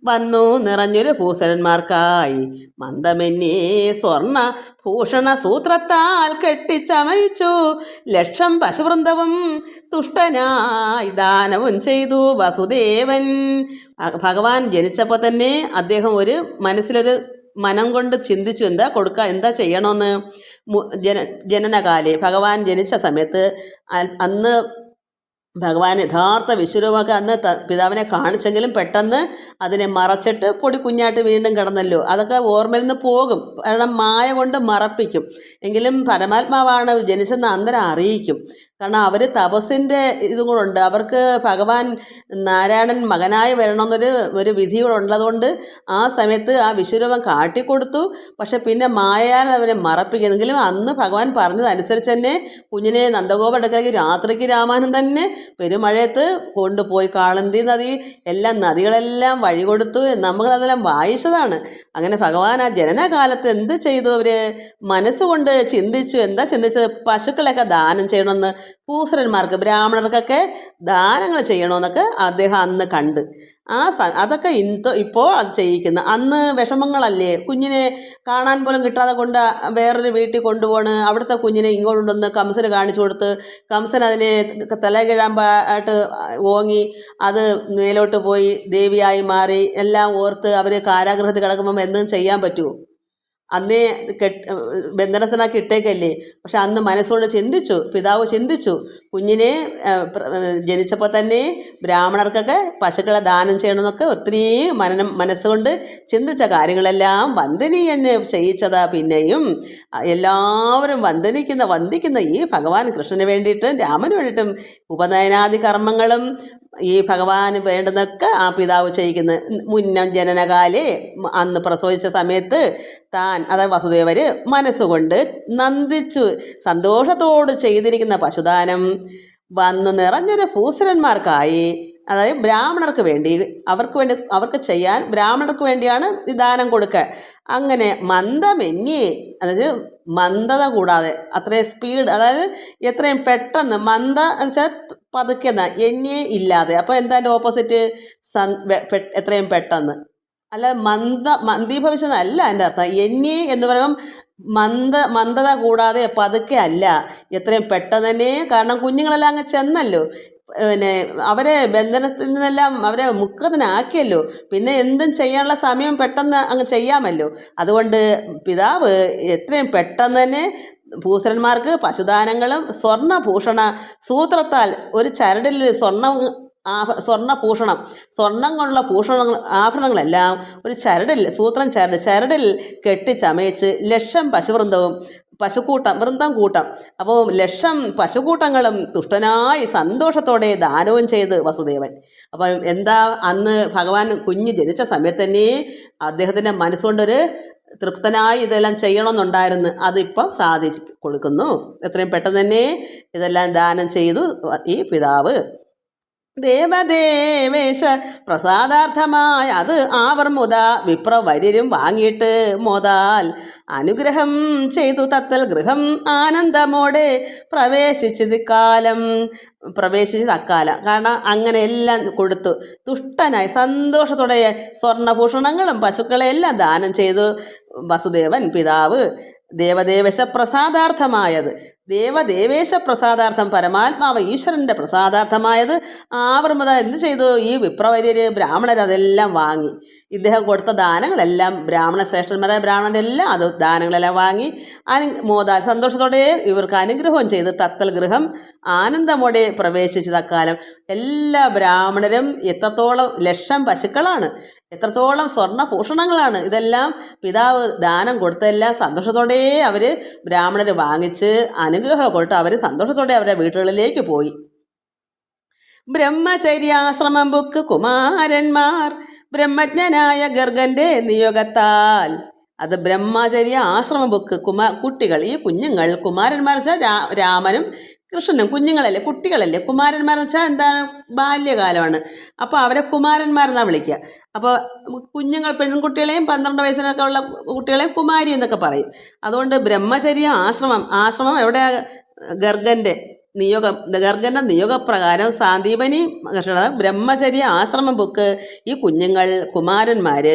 വന്നു നിറഞ്ഞൊരു ഭൂഷണന്മാർക്കായി മന്ദമെന്നേ സ്വർണ ഭൂഷണ സൂത്രത്താൽ കെട്ടിച്ചമയിച്ചു. ലക്ഷം പശുവൃന്ദവും തുഷ്ടനായി ദാനവും ചെയ്തു വസുദേവൻ. ഭഗവാൻ ജനിച്ചപ്പോൾ തന്നെ അദ്ദേഹം ഒരു മനസ്സിലൊരു മനം കൊണ്ട് ചിന്തിച്ചു എന്താ കൊടുക്കുക, എന്താ ചെയ്യണമെന്ന്. ജനനകാലേ ഭഗവാൻ ജനിച്ച സമയത്ത് അന്ന് ഭഗവാൻ യഥാർത്ഥ വിശ്വരൂപമൊക്കെ അന്ന് പിതാവിനെ കാണിച്ചെങ്കിലും പെട്ടെന്ന് അതിനെ മറച്ചിട്ട് പൊടി കുഞ്ഞായിട്ട് വീണ്ടും കിടന്നല്ലോ. അതൊക്കെ ഓർമ്മയിൽ നിന്ന് പോകും, കാരണം മായ കൊണ്ട് മറപ്പിക്കും. എങ്കിലും പരമാത്മാവാണ് ജനിച്ചെന്ന് അന്നേരം അറിയിക്കും. കാരണം അവർ തപസ്സിൻ്റെ ഇതും കൂടെ ഉണ്ട്. അവർക്ക് ഭഗവാൻ നാരായണൻ മകനായി വരണമെന്നൊരു വിധി കൂടെ ഉള്ളതുകൊണ്ട് ആ സമയത്ത് ആ വിശ്വരൂപം കാട്ടിക്കൊടുത്തു. പക്ഷെ പിന്നെ മായയാൽ അവനെ മറപ്പിക്കുന്നെങ്കിലും അന്ന് ഭഗവാൻ പറഞ്ഞതനുസരിച്ച് തന്നെ കുഞ്ഞിനെ നന്ദഗോപ അടുക്കലേക്ക് രാത്രിക്ക് രാമായണം തന്നെ പെരുമഴയത്ത് കൊണ്ടുപോയി. കാളന്തി നദി എല്ലാം നദികളെല്ലാം വഴി കൊടുത്തു. നമ്മളതെല്ലാം വായിച്ചതാണ്. അങ്ങനെ ഭഗവാൻ ആ ജനനകാലത്ത് എന്ത് ചെയ്തു? അവർ മനസ്സുകൊണ്ട് ചിന്തിച്ചു. എന്താ ചിന്തിച്ചത്? പശുക്കളെയൊക്കെ ദാനം ചെയ്യണമെന്ന്, ഭൂഷണന്മാർക്ക് ബ്രാഹ്മണർക്കൊക്കെ ദാനങ്ങൾ ചെയ്യണമെന്നൊക്കെ അദ്ദേഹം അന്ന് കണ്ട്. അതൊക്കെ ഇപ്പോൾ അത് ചെയ്യിക്കുന്നു. അന്ന് വിഷമങ്ങളല്ലേ, കുഞ്ഞിനെ കാണാൻ പോലും കിട്ടാതെ കൊണ്ട് വേറൊരു വീട്ടിൽ കൊണ്ടുപോണ്. അവിടുത്തെ കുഞ്ഞിനെ ഇങ്ങോട്ടുണ്ടെന്ന് കംസന് കാണിച്ചു കൊടുത്ത് കംസൻ അതിനെ തലകിഴാമ്പായിട്ട് ഓങ്ങി അത് മേലോട്ട് പോയി ദേവിയായി മാറി എല്ലാം ഓർത്ത് അവർ കാരാഗൃഹത്തിൽ കിടക്കുമ്പം എന്തും ചെയ്യാൻ പറ്റുമോ? അന്നേ ബന്ധനസ്ഥനാക്കി ഇട്ടേക്കല്ലേ. പക്ഷെ അന്ന് മനസ്സുകൊണ്ട് ചിന്തിച്ചു, പിതാവ് ചിന്തിച്ചു, കുഞ്ഞിനെ ജനിച്ചപ്പോൾ തന്നെ ബ്രാഹ്മണർക്കൊക്കെ പശുക്കളെ ദാനം ചെയ്യണമെന്നൊക്കെ ഒത്തിരി മനസ്സുകൊണ്ട് ചിന്തിച്ച കാര്യങ്ങളെല്ലാം വന്ദനീയനെ ചെയ്യിച്ചതാ. പിന്നെയും എല്ലാവരും വന്ദിക്കുന്ന ഈ ഭഗവാൻ കൃഷ്ണന് വേണ്ടിയിട്ടും രാമന് വേണ്ടിയിട്ടും ഉപനയനാദി കർമ്മങ്ങളും ഈ ഭഗവാന് വേണ്ടുന്നതൊക്കെ ആ പിതാവ് ചെയ്യിക്കുന്നത്. മുന്നം ജനനകാലേ അന്ന് പ്രസവിച്ച സമയത്ത് താൻ, അതായത് വസുദേവർ മനസ്സുകൊണ്ട് നന്ദിച്ചു സന്തോഷത്തോട് ചെയ്തിരിക്കുന്ന പശുദാനം വന്നു നിറഞ്ഞൊരു ഭൂഷണന്മാർക്കായി, അതായത് ബ്രാഹ്മണർക്ക് വേണ്ടി, അവർക്ക് ചെയ്യാൻ ബ്രാഹ്മണർക്ക് വേണ്ടിയാണ് ഈ ദാനം കൊടുക്കുക. അങ്ങനെ മന്ദമെന്യേ, അതായത് മന്ദത കൂടാതെ അത്രയും സ്പീഡ്, അതായത് എത്രയും പെട്ടെന്ന്, മന്ദ എന്ന് വെച്ചാൽ പതുക്കെ, എന്നെ ഇല്ലാതെ. അപ്പോൾ എന്താ എൻ്റെ ഓപ്പോസിറ്റ്? എത്രയും പെട്ടെന്ന്, അല്ല മന്ദീഭവിച്ചതല്ല എൻ്റെ അർത്ഥം. എന്നെ എന്ന് പറയുമ്പം മന്ദത കൂടാതെ പതുക്കെ അല്ല, എത്രയും പെട്ടെന്ന് തന്നെ. കാരണം കുഞ്ഞുങ്ങളെല്ലാം അങ്ങ് ചെന്നല്ലോ, പിന്നെ അവരെ ബന്ധനത്തിൽ നിന്നെല്ലാം അവരെ മുക്തനാക്കിയല്ലോ. പിന്നെ എന്തും ചെയ്യാനുള്ള സമയം പെട്ടെന്ന് അങ്ങ് ചെയ്യാമല്ലോ. അതുകൊണ്ട് പിതാവ് എത്രയും പെട്ടെന്ന് തന്നെ ഭൂഷണന്മാർക്ക് പശുദാനങ്ങളും സ്വർണ്ണഭൂഷണ സൂത്രത്താൽ ഒരു ചരടിൽ സ്വർണ്ണഭൂഷണം, സ്വർണം കൊണ്ടുള്ള ആഭരണങ്ങളെല്ലാം ഒരു ചരടിൽ കെട്ടിച്ചമയിച്ച് ലക്ഷം പശുവൃന്ദവും വൃന്ദം കൂട്ടം, അപ്പോൾ ലക്ഷം പശുക്കൂട്ടങ്ങളും തുഷ്ടനായി സന്തോഷത്തോടെ ദാനവും ചെയ്ത് വസുദേവൻ. അപ്പം എന്താ, അന്ന് ഭഗവാൻ കുഞ്ഞ് ജനിച്ച സമയത്ത് തന്നെ അദ്ദേഹത്തിൻ്റെ മനസ്സുകൊണ്ടൊരു തൃപ്തനായി ഇതെല്ലാം ചെയ്യണമെന്നുണ്ടായിരുന്നു. അതിപ്പം സാധിച്ചു കൊടുക്കുന്നു. എത്രയും പെട്ടെന്ന് തന്നെ ഇതെല്ലാം ദാനം ചെയ്തു ഈ പിതാവ്. ദേവദേവേശ പ്രസാദാർത്ഥമായ അത് ആവർ മുത വിപ്രവര്യരും വാങ്ങിയിട്ട് മോതാൽ അനുഗ്രഹം ചെയ്തു തത്തൽ ഗൃഹം ആനന്ദമോടെ പ്രവേശിച്ചത് അക്കാലം. കാരണം അങ്ങനെ എല്ലാം കൊടുത്തു തുഷ്ടനായി സന്തോഷത്തോടെ സ്വർണ്ണഭൂഷണങ്ങളും പശുക്കളെല്ലാം ദാനം ചെയ്തു വസുദേവൻ പിതാവ്. ദേവദേവേശ പ്രസാദാർത്ഥമായത്, ദേവദേവേശ പ്രസാദാർത്ഥം പരമാത്മാവ് ഈശ്വരൻ്റെ പ്രസാദാർത്ഥമായത് ആവർമുത എന്ത് ചെയ്തു? ഈ വിപ്രവര്യർ ബ്രാഹ്മണർ അതെല്ലാം വാങ്ങി. ഇദ്ദേഹം കൊടുത്ത ദാനങ്ങളെല്ലാം ബ്രാഹ്മണ ശ്രേഷ്ഠന്മാരായ ബ്രാഹ്മണരെല്ലാം അത് ദാനങ്ങളെല്ലാം വാങ്ങി മോദാൽ സന്തോഷത്തോടെ ഇവർക്ക് അനുഗ്രഹവും ചെയ്ത് തത്തൽ ഗൃഹം ആനന്ദമോടെ പ്രവേശിച്ചത് അക്കാലം. എല്ലാ ബ്രാഹ്മണരും എത്രത്തോളം ലക്ഷം പശുക്കളാണ്, എത്രത്തോളം സ്വർണ്ണഭൂഷണങ്ങളാണ്, ഇതെല്ലാം പിതാവ് ദാനം കൊടുത്തെല്ലാം സന്തോഷത്തോടെ അവർ ബ്രാഹ്മണർ വാങ്ങിച്ച് അനുഗ്രഹം കൊടുത്ത് അവർ സന്തോഷത്തോടെ അവരുടെ വീട്ടുകളിലേക്ക് പോയി. ബ്രഹ്മചര്യാശ്രമം ബുക്ക് കുമാരന്മാർ ബ്രഹ്മജ്ഞനായ ഗർഗൻ്റെ നിയോഗത്താൽ. അത് ബ്രഹ്മചര്യ ആശ്രമ ബുക്ക് കുട്ടികൾ, ഈ കുഞ്ഞുങ്ങൾ കുമാരന്മാർ വെച്ചാൽ രാമനും കൃഷ്ണനും കുഞ്ഞുങ്ങളല്ലേ, കുട്ടികളല്ലേ. കുമാരന്മാരെന്ന് വെച്ചാൽ എന്താണ്? ബാല്യകാലമാണ്. അപ്പോൾ അവരെ കുമാരന്മാരെന്നാണ് വിളിക്കുക. അപ്പോൾ കുഞ്ഞുങ്ങൾ പെൺകുട്ടികളെയും 12 വയസ്സിനൊക്കെ ഉള്ള കുട്ടികളെയും കുമാരി എന്നൊക്കെ പറയും. അതുകൊണ്ട് ബ്രഹ്മചര്യ ആശ്രമം എവിടെ? ഗർഗൻ്റെ നിയോഗപ്രകാരം സാന്ദീപനി ബ്രഹ്മചര്യ ആശ്രമം ബുക്ക് ഈ കുഞ്ഞുങ്ങൾ കുമാരന്മാർ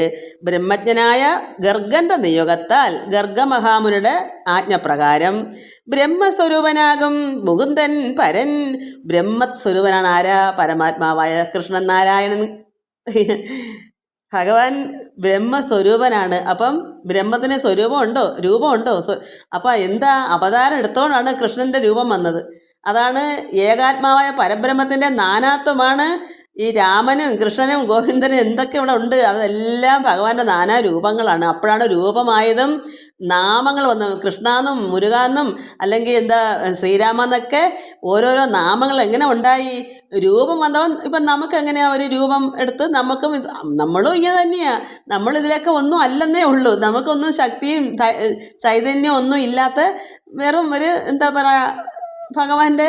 ബ്രഹ്മജ്ഞനായ ഗർഗൻ്റെ നിയോഗത്താൽ ഗർഗമഹാമുനിയുടെ ആജ്ഞപ്രകാരം ബ്രഹ്മസ്വരൂപനാകും മുകുന്ദൻ പരൻ. ബ്രഹ്മസ്വരൂപനാണ് ആരാ? പരമാത്മാവായ കൃഷ്ണൻ നാരായണൻ ഭഗവാൻ ബ്രഹ്മസ്വരൂപനാണ്. അപ്പം ബ്രഹ്മത്തിന് സ്വരൂപമുണ്ടോ, രൂപമുണ്ടോ? അപ്പം എന്താ അവതാരം എടുത്തോണ്ടാണ് കൃഷ്ണൻ്റെ രൂപം വന്നത്. അതാണ് ഏകാത്മാവായ പരബ്രഹ്മത്തിൻ്റെ നാനാത്വമാണ് ഈ രാമനും കൃഷ്ണനും ഗോവിന്ദനും എന്തൊക്കെ ഇവിടെ ഉണ്ട് അതെല്ലാം ഭഗവാന്റെ നാനാ രൂപങ്ങളാണ്. അപ്പോഴാണ് രൂപമായതും നാമങ്ങൾ വന്നത്. കൃഷ്ണാന്നും മുരുകാന്നും അല്ലെങ്കിൽ ശ്രീരാമെന്നൊക്കെ ഓരോരോ നാമങ്ങൾ എങ്ങനെ ഉണ്ടായി? രൂപം വന്നവൻ ഇപ്പം നമുക്ക് എങ്ങനെയാണ് ഒരു രൂപം എടുത്ത് നമ്മളും ഇങ്ങനെ തന്നെയാണ്. നമ്മളിതിലൊക്കെ ഒന്നും അല്ലെന്നേ ഉള്ളൂ. നമുക്കൊന്നും ശക്തിയും ചൈതന്യവും ഒന്നും ഇല്ലാത്ത വെറും ഒരു ഭഗവാന്റെ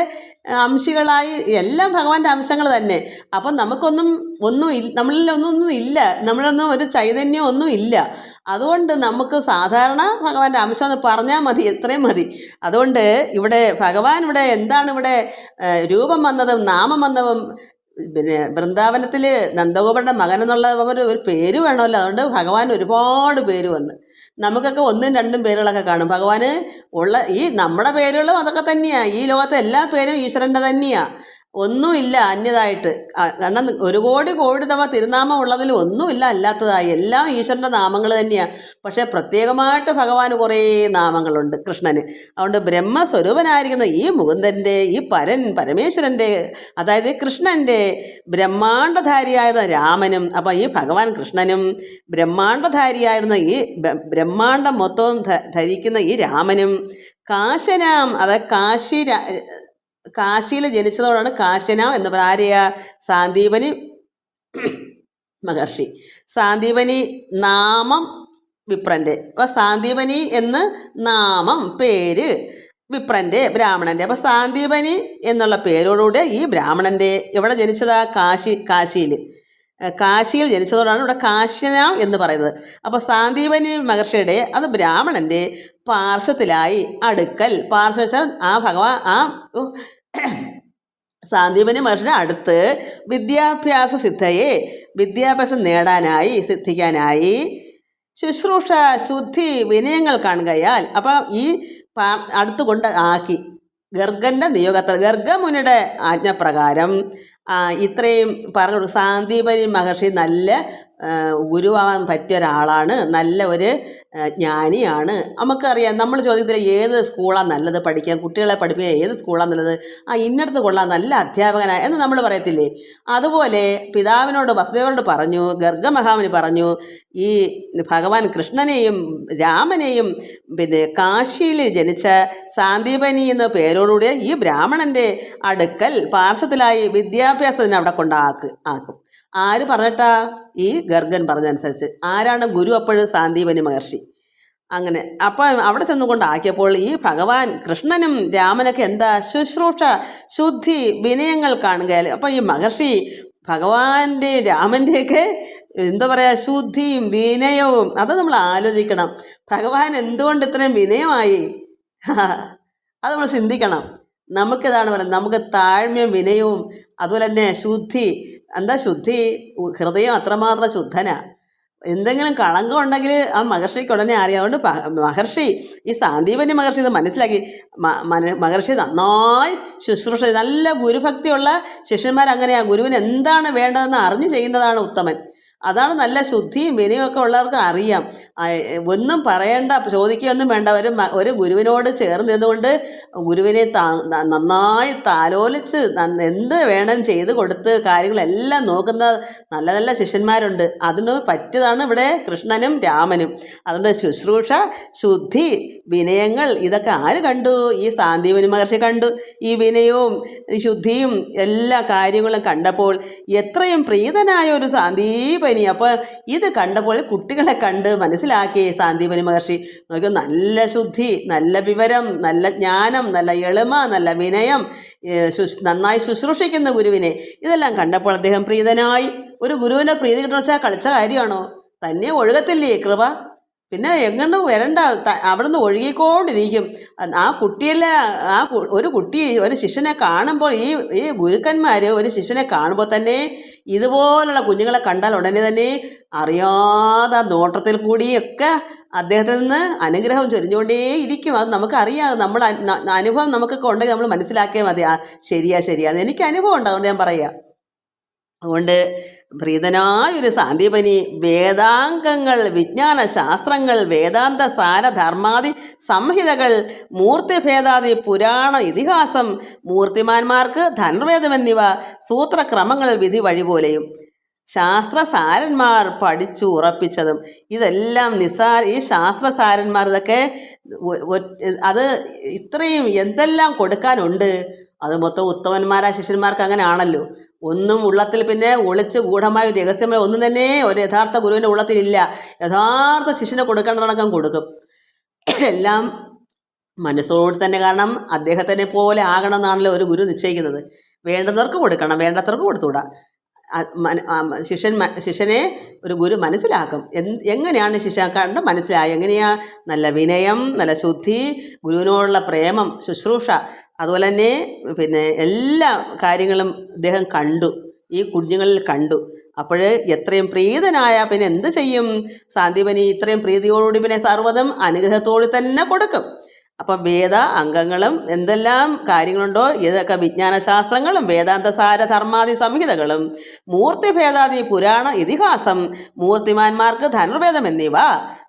അംശികളായി എല്ലാം ഭഗവാന്റെ അംശങ്ങൾ തന്നെ. അപ്പം നമ്മളിലൊന്നും ഇല്ല, നമ്മളൊന്നും ഒരു ചൈതന്യം ഒന്നും ഇല്ല. അതുകൊണ്ട് നമുക്ക് സാധാരണ ഭഗവാന്റെ അംശം എന്ന് പറഞ്ഞാൽ മതി, എത്രയും മതി. അതുകൊണ്ട് ഭഗവാൻ എന്താണ് രൂപം വന്നതും നാമം വന്നതും വൃന്ദാവനത്തിൽ നന്ദഗോപരുടെ മകൻ എന്നുള്ള ഒരു പേര് വേണമല്ലോ. അതുകൊണ്ട് ഭഗവാൻ ഒരുപാട് പേര് വന്ന് നമുക്കൊക്കെ 1ഉം 2ഉം പേരുകളൊക്കെ കാണും. ഭഗവാന് ഈ നമ്മുടെ പേരുകളും അതൊക്കെ തന്നെയാണ്. ഈ ലോകത്തെ എല്ലാ പേരും ഈശ്വരൻ്റെ തന്നെയാണ്. ഒന്നുമില്ല അന്യതായിട്ട്. കാരണം 1 കോടി തവണ തിരുനാമം ഉള്ളതിൽ ഒന്നുമില്ല അല്ലാത്തതായി. എല്ലാം ഈശ്വരൻ്റെ നാമങ്ങൾ തന്നെയാണ്. പക്ഷേ പ്രത്യേകമായിട്ട് ഭഗവാന് കുറേ നാമങ്ങളുണ്ട് കൃഷ്ണന്. അതുകൊണ്ട് ബ്രഹ്മസ്വരൂപനായിരിക്കുന്ന ഈ മുകുന്ദൻ്റെ, ഈ പരമേശ്വരൻ്റെ, അതായത് കൃഷ്ണൻ്റെ ബ്രഹ്മാണ്ഡധാരിയായിരുന്ന രാമനും, അപ്പം ഈ ഭഗവാൻ കൃഷ്ണനും ബ്രഹ്മാണ്ഡധാരിയായിരുന്ന ഈ ബ്രഹ്മാണ്ഡം മൊത്തവും ധരിക്കുന്ന ഈ രാമനും കാശനാം, അതായത് കാശിയിൽ ജനിച്ചതോടാണ് കാശനാം എന്ന് പറയുക. ആരെയാ? സാന്ദീപനി മഹർഷി. സാന്ദീപനി നാമം വിപ്രൻ്റെ. അപ്പോൾ സാന്ദീപനി എന്ന് നാമം, പേര് വിപ്രൻ്റെ, ബ്രാഹ്മണൻ്റെ. അപ്പോൾ സാന്ദീപനി എന്നുള്ള പേരോടുകൂടെ ഈ ബ്രാഹ്മണൻ്റെ എവിടെ ജനിച്ചതാ? കാശിയിൽ ജനിച്ചതോടാണ് ഇവിടെ കാശനാം എന്ന് പറയുന്നത്. അപ്പോൾ സാന്ദീപനി മഹർഷിയുടെ അത് ബ്രാഹ്മണൻ്റെ പാർശ്വത്തിലായി അടുക്കൽ. പാർശ്വ സാന്ദീപനി മഹർഷിയുടെ അടുത്ത് വിദ്യാഭ്യാസം നേടാനായി, സിദ്ധിക്കാനായി ശുശ്രൂഷ ശുദ്ധി വിനയങ്ങൾ കാണുകയാൽ അപ്പോൾ ഈ അടുത്ത് കൊണ്ട് ആക്കി. ഗർഗൻ്റെ നിയോഗത്തിൽ ഗർഗമുനിയുടെ ആജ്ഞപ്രകാരം ഇത്രയും പറഞ്ഞു. സാന്ദീപനി മഹർഷി നല്ല ഗുരുവാൻ പറ്റിയ ഒരാളാണ്, നല്ല ഒരു ജ്ഞാനിയാണ്. നമുക്കറിയാം, നമ്മൾ ചോദ്യത്തിൽ ഏത് സ്കൂളാണ് നല്ലത് പഠിക്കാൻ, കുട്ടികളെ പഠിപ്പിക്കാൻ ഏത് സ്കൂളാണ് നല്ലത്, ഇന്നടത്ത് കൊള്ളാം, നല്ല അധ്യാപകനായ എന്ന് നമ്മൾ പറയത്തില്ലേ. അതുപോലെ പിതാവിനോട് വസുദേവരോട് പറഞ്ഞു, ഗർഗമഹാമുനി പറഞ്ഞു, ഈ ഭഗവാൻ കൃഷ്ണനെയും രാമനെയും കാശിയിൽ ജനിച്ച സാന്ദീപനി എന്ന പേരോടുകൂടി ഈ ബ്രാഹ്മണൻ്റെ അടുക്കൽ പാർശ്വത്തിലായി വിദ്യാഭ്യാസത്തിന് അവിടെ ആക്കും. ആര് പറഞ്ഞിട്ടാ? ഈ ഗർഗൻ പറഞ്ഞതനുസരിച്ച്. ആരാണ് ഗുരു? അപ്പോഴും സാന്ദീപനി മഹർഷി. അങ്ങനെ അപ്പം അവിടെ ചെന്നുകൊണ്ടാക്കിയപ്പോൾ ഈ ഭഗവാൻ കൃഷ്ണനും രാമനൊക്കെ എന്താ ശുശ്രൂഷ, ശുദ്ധി, വിനയങ്ങൾ കാണുകയാൽ. അപ്പം ഈ മഹർഷി ഭഗവാന്റെ രാമൻ്റെയൊക്കെ എന്താ പറയുക, ശുദ്ധിയും വിനയവും അത് നമ്മൾ ആലോചിക്കണം. ഭഗവാൻ എന്തുകൊണ്ട് ഇത്രയും വിനയമായി, അത് നമ്മൾ ചിന്തിക്കണം. നമുക്കിതാണ് പറയുന്നത്, നമുക്ക് താഴ്മയും വിനയവും അതുപോലെ തന്നെ ശുദ്ധി. എന്താ ശുദ്ധി? ഹൃദയം അത്രമാത്രം ശുദ്ധനാ. എന്തെങ്കിലും കളങ്കം ഉണ്ടെങ്കിൽ ആ മഹർഷിക്ക് ഉടനെ അറിയാം. അതുകൊണ്ട് മഹർഷി, ഈ സാന്ദീപനി മഹർഷി ഇത് മനസ്സിലാക്കി. മഹർഷി നന്നായി ശുശ്രൂഷ, നല്ല ഗുരുഭക്തിയുള്ള ശിഷ്യന്മാരങ്ങനെയാണ്. ഗുരുവിന് എന്താണ് വേണ്ടതെന്ന് അറിഞ്ഞു ചെയ്യുന്നതാണ് ഉത്തമൻ. അതാണ് നല്ല ശുദ്ധിയും വിനയമൊക്കെ ഉള്ളവർക്ക് അറിയാം. ഒന്നും പറയേണ്ട, ചോദിക്കുകയൊന്നും വേണ്ട. ഒരു ഗുരുവിനോട് ചേർന്ന് നിന്നുകൊണ്ട് ഗുരുവിനെ നന്നായി താലോലിച്ച് എന്ത് വേണം ചെയ്ത് കൊടുത്ത് കാര്യങ്ങളെല്ലാം നോക്കുന്ന നല്ല നല്ല ശിഷ്യന്മാരുണ്ട്. അതിന് പറ്റിയതാണ് ഇവിടെ കൃഷ്ണനും രാമനും. അതുകൊണ്ട് ശുശ്രൂഷ, ശുദ്ധി, വിനയങ്ങൾ ഇതൊക്കെ ആര് കണ്ടു? ഈ സാന്ദീപനി മഹർഷി കണ്ടു. ഈ വിനയവും ശുദ്ധിയും എല്ലാ കാര്യങ്ങളും കണ്ടപ്പോൾ എത്രയും പ്രീതനായ ഒരു സാന്ദീപനി. അപ്പോൾ ഇത് കണ്ടപ്പോൾ കുട്ടികളെ കണ്ട് മനസ്സിലാക്കി സാന്ദീപനി മഹർഷി. നോക്കിയോ, നല്ല ശുദ്ധി, നല്ല വിവരം, നല്ല ജ്ഞാനം, നല്ല എളിമ, നല്ല വിനയം, നന്നായി ശുശ്രൂഷിക്കുന്ന ഗുരുവിനെ, ഇതെല്ലാം കണ്ടപ്പോൾ അദ്ദേഹം പ്രീതനായി. ഒരു ഗുരുവിൻ്റെ പ്രീതി കിട്ടണമെന്ന് വെച്ചാൽ കളിച്ച കാര്യമാണോ? തന്നെ ഒഴുകത്തില്ലേ കൃപ? പിന്നെ എങ്ങോട്ടും വരണ്ട, അവിടുന്ന് ഒഴുകിക്കൊണ്ടിരിക്കും. ആ കുട്ടിയല്ല, ഒരു കുട്ടി ഒരു ശിഷ്യനെ കാണുമ്പോൾ, ഈ ഗുരുക്കന്മാർ ഒരു ശിഷ്യനെ കാണുമ്പോൾ തന്നെ ഇതുപോലുള്ള കുഞ്ഞുങ്ങളെ കണ്ടാൽ ഉടനെ തന്നെ അറിയാതെ നോട്ടത്തിൽ കൂടിയൊക്കെ അദ്ദേഹത്തിൽ നിന്ന് അനുഗ്രഹം ചൊരിഞ്ഞുകൊണ്ടേ ഇരിക്കും. അത് നമുക്കറിയാം. നമ്മൾ അനുഭവം നമുക്കൊക്കെ ഉണ്ടെങ്കിൽ നമ്മൾ മനസ്സിലാക്കിയാൽ മതി. ശരിയാ, എനിക്ക് അനുഭവം ഉണ്ട്, അതുകൊണ്ട് ഞാൻ പറയാം. അതുകൊണ്ട് പ്രീതനായൊരു സാന്ദീപനി വേദാംഗങ്ങൾ, വിജ്ഞാന ശാസ്ത്രങ്ങൾ, വേദാന്ത സാര ധർമാദി സംഹിതകൾ, മൂർത്തിഭേദാദി പുരാണ ഇതിഹാസം, മൂർത്തിമാന്മാർക്ക് ധനുർവേദമെന്നിവ, സൂത്രക്രമങ്ങൾ വിധി വഴി പോലെയും ശാസ്ത്രസാരന്മാർ പഠിച്ചു ഉറപ്പിച്ചതും. ഇതെല്ലാം ഈ ശാസ്ത്രസാരന്മാർ ഇതൊക്കെ അത് ഇത്രയും എന്തെല്ലാം കൊടുക്കാനുണ്ട്. അത് മൊത്തം ഉത്തമന്മാരായ ശിഷ്യന്മാർക്ക് അങ്ങനെ ആണല്ലോ. ഒന്നും ഉള്ളത്തിൽ പിന്നെ ഒളിച്ച് ഗൂഢമായ രഹസ്യമായ ഒന്നും തന്നെ ഒരു യഥാർത്ഥ ഗുരുവിൻ്റെ ഉള്ളത്തിലില്ല. യഥാർത്ഥ ശിഷ്യനെ കൊടുക്കേണ്ടതടക്കം കൊടുക്കും. എല്ലാം മനസ്സോട് തന്നെ. കാരണം അദ്ദേഹത്തിനെ പോലെ ആകണമെന്നാണല്ലോ ഒരു ഗുരു നിശ്ചയിക്കുന്നത്. വേണ്ടുന്നവർക്ക് കൊടുക്കണം, വേണ്ടത്തവർക്ക് കൊടുത്തുകൂടാ. ശിഷ്യനെ ഒരു ഗുരു മനസ്സിലാക്കും. എങ്ങനെയാണ് ശിഷ്യ കണ്ട് മനസ്സിലായി? എങ്ങനെയാ? നല്ല വിനയം, നല്ല ശുദ്ധി, ഗുരുവിനോടുള്ള പ്രേമം, ശുശ്രൂഷ, അതുപോലെ തന്നെ പിന്നെ എല്ലാ കാര്യങ്ങളും അദ്ദേഹം കണ്ടു, ഈ കുഞ്ഞുങ്ങളിൽ കണ്ടു. അപ്പോൾ എത്രയും പ്രീതനായ പിന്നെ എന്ത് ചെയ്യും സാന്ദീപനി? ഇത്രയും പ്രീതിയോടുകൂടി പിന്നെ സർവ്വതും അനുഗ്രഹത്തോടെ തന്നെ കൊടുക്കും. അപ്പം വേദ അംഗങ്ങളും എന്തെല്ലാം കാര്യങ്ങളുണ്ടോ, ഇതൊക്കെ വിജ്ഞാനശാസ്ത്രങ്ങളും വേദാന്ത സാര ധർമാദി സംഹിതകളും മൂർത്തിഭേദാദി പുരാണ ഇതിഹാസം, മൂർത്തിമാന്മാർക്ക് ധനുർവേദം എന്നിവ,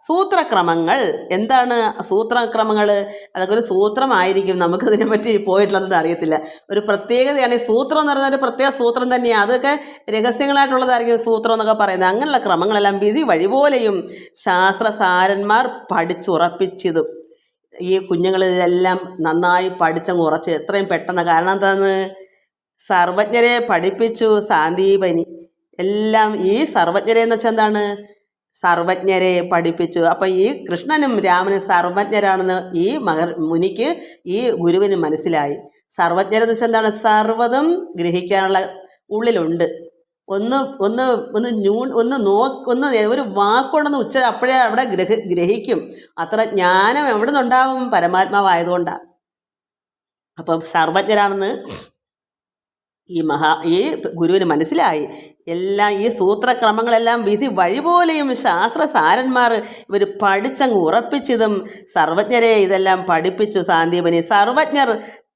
സൂത്രക്രമങ്ങൾ. എന്താണ് സൂത്രക്രമങ്ങൾ? അതൊക്കെ ഒരു സൂത്രമായിരിക്കും. നമുക്കതിനെപ്പറ്റി പോയിട്ടുള്ളതുകൊണ്ട് അറിയത്തില്ല. ഒരു പ്രത്യേകതയാണ് ഈ സൂത്രം എന്ന് പറയുന്നത്. ഒരു പ്രത്യേക സൂത്രം തന്നെയാണ്. അതൊക്കെ രഹസ്യങ്ങളായിട്ടുള്ളതായിരിക്കും സൂത്രം എന്നൊക്കെ പറയുന്നത്. അങ്ങനെയുള്ള ക്രമങ്ങളെല്ലാം വിധി വഴി പോലെയും ശാസ്ത്രസാരന്മാർ പഠിച്ചുറപ്പിച്ചതും. ഈ കുഞ്ഞുങ്ങൾ ഇതെല്ലാം നന്നായി പഠിച്ചങ്ങ് ഉറച്ച് എത്രയും പെട്ടെന്ന്. കാരണം എന്താന്ന്? സർവജ്ഞരെ പഠിപ്പിച്ചു സാന്ദീപനി. എല്ലാം ഈ സർവജ്ഞരെ എന്ന് വെച്ചാൽ എന്താണ്? സർവജ്ഞരെ പഠിപ്പിച്ചു. അപ്പം ഈ കൃഷ്ണനും രാമനും സർവജ്ഞരാണെന്ന് ഈ മുനിക്ക്, ഈ ഗുരുവിന് മനസ്സിലായി. സർവജ്ഞരെന്ന് വെച്ചാൽ എന്താണ്? സർവ്വതും ഗ്രഹിക്കാനുള്ള ഉള്ളിലുണ്ട്. ഒന്ന് ഒരു വാക്കുകൊണ്ടൊന്ന് അപ്പോഴേ അവിടെ ഗ്രഹിക്കും. അത്ര ജ്ഞാനം എവിടെ നിന്നുണ്ടാവും? പരമാത്മാവായതുകൊണ്ടാണ്. അപ്പം സർവജ്ഞരാണെന്ന് ഈ ഗുരുവിന് മനസ്സിലായി. എല്ലാം ഈ സൂത്രക്രമങ്ങളെല്ലാം വിധി വഴി പോലെയും ശാസ്ത്രസാരന്മാർ ഇവർ പഠിച്ചങ്ങ് ഉറപ്പിച്ചതും. സർവജ്ഞരെ ഇതെല്ലാം പഠിപ്പിച്ചു സാന്ദീപനി. സർവജ്ഞർ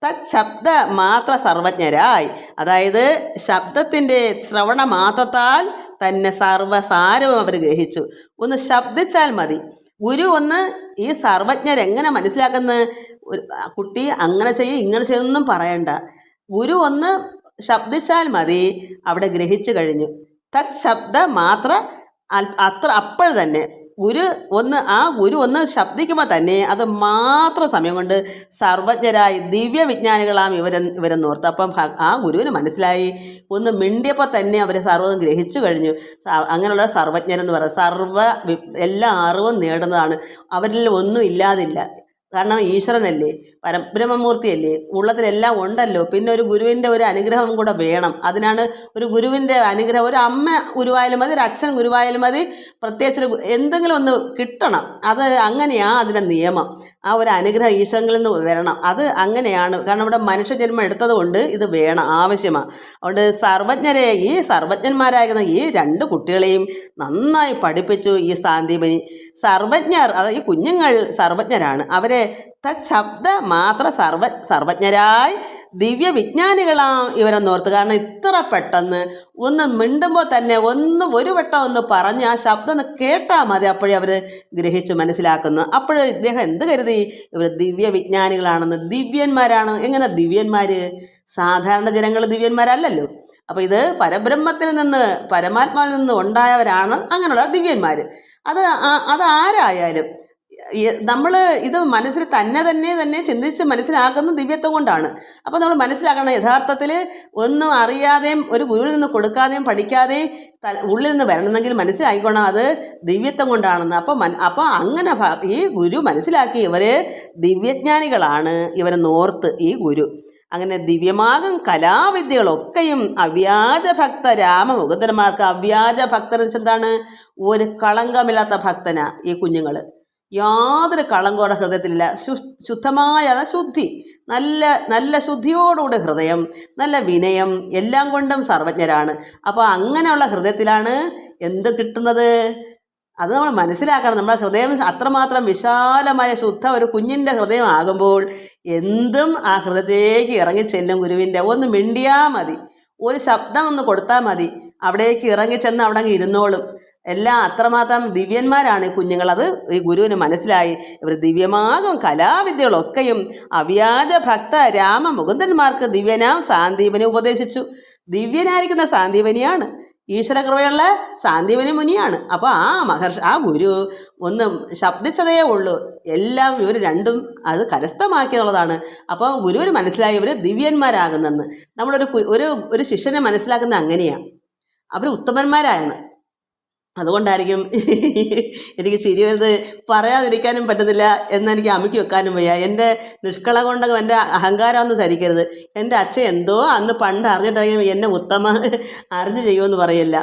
തശബ്ദ മാത്ര സർവജ്ഞരായി. അതായത് ശബ്ദത്തിൻ്റെ ശ്രവണ മാത്രത്താൽ തന്നെ സർവസാരവും അവർ ഗ്രഹിച്ചു. ഒന്ന് ശബ്ദിച്ചാൽ മതി. ഗുരു ഒന്ന് ഈ സർവജ്ഞരെങ്ങനെ മനസ്സിലാക്കുന്നത്? കുട്ടി അങ്ങനെ ചെയ്യും ഇങ്ങനെ ചെയ്യുന്നൊന്നും പറയണ്ട. ഗുരു ഒന്ന് ശബ്ദിച്ചാൽ മതി, അവിടെ ഗ്രഹിച്ചു കഴിഞ്ഞു. തത് ശബ്ദ മാത്ര. അപ്പോൾ തന്നെ ഗുരു ഒന്ന് ശബ്ദിക്കുമ്പോൾ തന്നെ അത് മാത്രം സമയം കൊണ്ട് സർവജ്ഞരായി ദിവ്യവിജ്ഞാനികളാം ഇവരെന്നോർത്ത്. അപ്പം ആ ഗുരുവിന് മനസ്സിലായി, ഒന്ന് മിണ്ടിയപ്പോൾ തന്നെ അവർ സർവ്വതും ഗ്രഹിച്ചു കഴിഞ്ഞു. അങ്ങനെയുള്ള സർവജ്ഞരെന്ന് പറയുന്നത് എല്ലാ അറിവും നേടുന്നതാണ്. അവരിൽ ഒന്നും ഇല്ലാതില്ല. കാരണം ഈശ്വരനല്ലേ, പരബ്രഹ്മമൂർത്തിയല്ലേ, ഉള്ളതിലെല്ലാം ഉണ്ടല്ലോ. പിന്നെ ഒരു ഗുരുവിൻ്റെ ഒരു അനുഗ്രഹം കൂടെ വേണം. അതിനാണ് ഒരു ഗുരുവിൻ്റെ അനുഗ്രഹം. ഒരു അമ്മ ഗുരുവായാലും മതി, ഒരു അച്ഛൻ ഗുരുവായാലും മതി, പ്രത്യേകിച്ച് എന്തെങ്കിലും ഒന്ന് കിട്ടണം. അത് അങ്ങനെയാണ് അതിൻ്റെ നിയമം. ആ ഒരു അനുഗ്രഹം ഈശ്വരങ്ങളിൽ നിന്ന് വരണം. അത് അങ്ങനെയാണ്. കാരണം ഇവിടെ മനുഷ്യജന്മം എടുത്തത് കൊണ്ട് ഇത് വേണം, ആവശ്യമാണ്. അതുകൊണ്ട് ഈ സർവജ്ഞന്മാരാകുന്ന ഈ 2 കുട്ടികളെയും നന്നായി പഠിപ്പിച്ചു ഈ സാന്ദീപനി. സർവജ്ഞർ, അതായത് ഈ കുഞ്ഞുങ്ങൾ സർവജ്ഞരാണ്. അവരെ ശബ്ദ മാത്ര സർവജ്ഞരായി ദിവ്യവിജ്ഞാനികളാം ഇവരെന്നോർത്ത്. കാരണം ഇത്ര പെട്ടെന്ന് ഒന്ന് മിണ്ടുമ്പോൾ തന്നെ ഒരു വട്ടം ഒന്ന് പറഞ്ഞ് ആ ശബ്ദം ഒന്ന് കേട്ടാൽ മതി, അപ്പോഴേ അവർ ഗ്രഹിച്ച് മനസ്സിലാക്കുന്നു. അപ്പോഴേ ഇദ്ദേഹം എന്ത് കരുതി, ഇവർ ദിവ്യവിജ്ഞാനികളാണെന്ന്, ദിവ്യന്മാരാണ്. എങ്ങനെ ദിവ്യന്മാർ? സാധാരണ ജനങ്ങൾ ദിവ്യന്മാരല്ലല്ലോ. അപ്പോൾ ഇത് പരമാത്മാവിൽ നിന്ന് ഉണ്ടായവരാണ് അങ്ങനെയുള്ള ദിവ്യന്മാർ. അത് ആരായാലും നമ്മൾ ഇത് മനസ്സിൽ തന്നെ ചിന്തിച്ച് മനസ്സിലാക്കുന്ന ദിവ്യത്വം കൊണ്ടാണ്. അപ്പോൾ നമ്മൾ മനസ്സിലാക്കണം, യഥാർത്ഥത്തിൽ ഒന്നും അറിയാതെയും ഒരു ഗുരുവിൽ നിന്ന് കൊടുക്കാതെയും പഠിക്കാതെയും ഉള്ളിൽ നിന്ന് വരണമെങ്കിൽ മനസ്സിലാക്കിക്കോണം അത് ദിവ്യത്വം കൊണ്ടാണെന്ന്. അപ്പോൾ അങ്ങനെ ഈ ഗുരു മനസ്സിലാക്കി ഇവർ ദിവ്യജ്ഞാനികളാണ് ഇവരെന്നോർത്ത് ഈ ഗുരു. അങ്ങനെ ദിവ്യമാകും കലാവിദ്യകളൊക്കെയും അവ്യാജ ഭക്ത രാമമുകുന്ദന്മാർക്ക്. അവ്യാജ ഭക്തൻ എന്താണ്? ഒരു കളങ്കമില്ലാത്ത ഭക്തനാ ഈ കുഞ്ഞുങ്ങൾ. യാതൊരു കളങ്കോടെ ഹൃദയത്തിലില്ല. ശുദ്ധമായ ശുദ്ധി, നല്ല ശുദ്ധിയോടുകൂടി ഹൃദയം, നല്ല വിനയം, എല്ലാം കൊണ്ടും സർവജ്ഞരാണ്. അപ്പോൾ അങ്ങനെയുള്ള ഹൃദയത്തിലാണ് എന്ത് കിട്ടുന്നത്? അത് നമ്മൾ മനസ്സിലാക്കണം. നമ്മുടെ ഹൃദയം അത്രമാത്രം വിശാലമായ ശുദ്ധ ഒരു കുഞ്ഞിൻ്റെ ഹൃദയം ആകുമ്പോൾ എന്തും ആ ഹൃദയത്തിലേക്ക് ഇറങ്ങി ചെല്ലും. ഗുരുവിൻ്റെ ഒന്ന് മിണ്ടിയാൽ മതി, ഒരു ശബ്ദം ഒന്ന് കൊടുത്താൽ മതി, അവിടേക്ക് ഇറങ്ങിച്ചെന്ന് അവിടെ അങ്ങ് ഇരുന്നോളും. എല്ലാം അത്രമാത്രം ദിവ്യന്മാരാണ് ഈ കുഞ്ഞുങ്ങൾ. അത് ഈ ഗുരുവിന് മനസ്സിലായി. ഇവർ ദിവ്യമാകും കലാവിദ്യകളൊക്കെയും അവ്യാജ ഭക്ത രാമമുകുന്ദന്മാർക്ക് ദിവ്യനാം സാന്ദീപനി ഉപദേശിച്ചു. ദിവ്യനായിരിക്കുന്ന സാന്ദീപനിയാണ്, ഈശ്വരകൃപയുള്ള സാന്ദീപനി മുനിയാണ്. അപ്പോൾ ആ ഗുരു ഒന്നും ശബ്ദിച്ചതേ ഉള്ളൂ, എല്ലാം ഇവർ രണ്ടും അത് കരസ്ഥമാക്കിയുള്ളതാണ്. അപ്പോൾ ഗുരുവിന് മനസ്സിലായി ഇവർ ദിവ്യന്മാരാകുന്നെന്ന്. ഒരു ശിഷ്യനെ മനസ്സിലാക്കുന്നത് അങ്ങനെയാണ്, അവർ ഉത്തമന്മാരായാണ്. അതുകൊണ്ടായിരിക്കും എനിക്ക് ചിരി വരുന്നത്, പറയാതിരിക്കാനും പറ്റുന്നില്ല, എന്നെനിക്ക് അമ്മയ്ക്ക് വെക്കാനും വയ്യ. എൻ്റെ നിഷ്കള കൊണ്ടൊക്കെ എൻ്റെ അഹങ്കാരമൊന്നും ധരിക്കരുത്. എൻ്റെ അച്ഛൻ എന്തോ അന്ന് പണ്ട് അറിഞ്ഞിട്ടായിരിക്കും എന്നെ ഉത്തമ അറിഞ്ഞ് ചെയ്യുമെന്ന് പറയില്ല.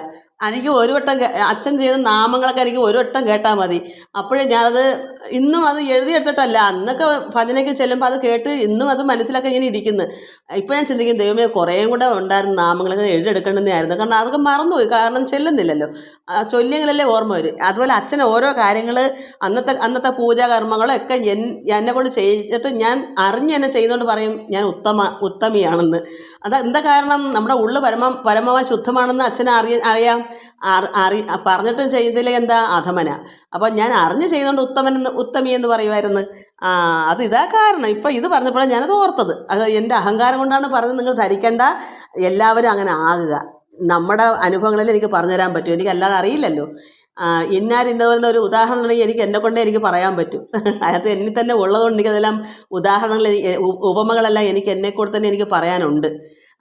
എനിക്ക് ഒരു വട്ടം അച്ഛൻ ചെയ്ത നാമങ്ങളൊക്കെ എനിക്ക് ഒരു വട്ടം കേട്ടാൽ മതി. അപ്പോഴേ ഞാനത് ഇന്നും അത് എഴുതിയെടുത്തിട്ടല്ല, അന്നൊക്കെ ഭജനയ്ക്ക് ചെല്ലുമ്പോൾ അത് കേട്ട് ഇന്നും അത് മനസ്സിലാക്കി ഇങ്ങനെ ഇരിക്കുന്നു. ഇപ്പോൾ ഞാൻ ചിന്തിക്കും, ദൈവമേ കുറേയും കൂടെ ഉണ്ടായിരുന്ന നാമങ്ങളൊക്കെ എഴുതിയെടുക്കേണ്ടതായിരുന്നു. കാരണം അതൊക്കെ മറന്നുപോയി, കാരണം ചെല്ലുന്നില്ലല്ലോ. ചൊല്ലിയെങ്കിലല്ലേ ഓർമ്മ വരും. അതുപോലെ അച്ഛൻ ഓരോ കാര്യങ്ങൾ അന്നത്തെ പൂജാകർമ്മങ്ങളൊക്കെ എന്നെ കൊണ്ട് ചെയ്യിച്ചിട്ട് ഞാൻ എന്നെ ചെയ്യുന്നതുകൊണ്ട് പറയും ഞാൻ ഉത്തമിയാണെന്ന്. എന്താ കാരണം? നമ്മുടെ ഉള്ളു പരമമായി ശുദ്ധമാണെന്ന് അച്ഛനെ അറിയാം. പറഞ്ഞിട്ടും ചെയ്തില്ലേ എന്താ? അധമന. അപ്പോൾ ഞാൻ അറിഞ്ഞ് ചെയ്യുന്നതുകൊണ്ട് ഉത്തമി എന്ന് പറയുമായിരുന്നു. ഇതാ കാരണം. ഇപ്പം ഇത് പറഞ്ഞപ്പോഴാണ് ഞാനത് ഓർത്തത്. എൻ്റെ അഹങ്കാരം കൊണ്ടാണ് പറഞ്ഞത്, നിങ്ങൾ ധരിക്കേണ്ട. എല്ലാവരും അങ്ങനെ ആകുക. നമ്മുടെ അനുഭവങ്ങളിൽ എനിക്ക് പറഞ്ഞുതരാൻ പറ്റും, എനിക്കല്ലാതെ അറിയില്ലല്ലോ. ഇന്നതുപോലെ ഒരു ഉദാഹരണം ഉണ്ടെങ്കിൽ എനിക്ക് പറയാൻ പറ്റും. അതിനകത്ത് എന്നിൽ തന്നെ ഉള്ളതുകൊണ്ട് എനിക്കതെല്ലാം ഉദാഹരണങ്ങൾ, ഉപമകളെല്ലാം എന്നെക്കൂടെ തന്നെ എനിക്ക് പറയാനുണ്ട്.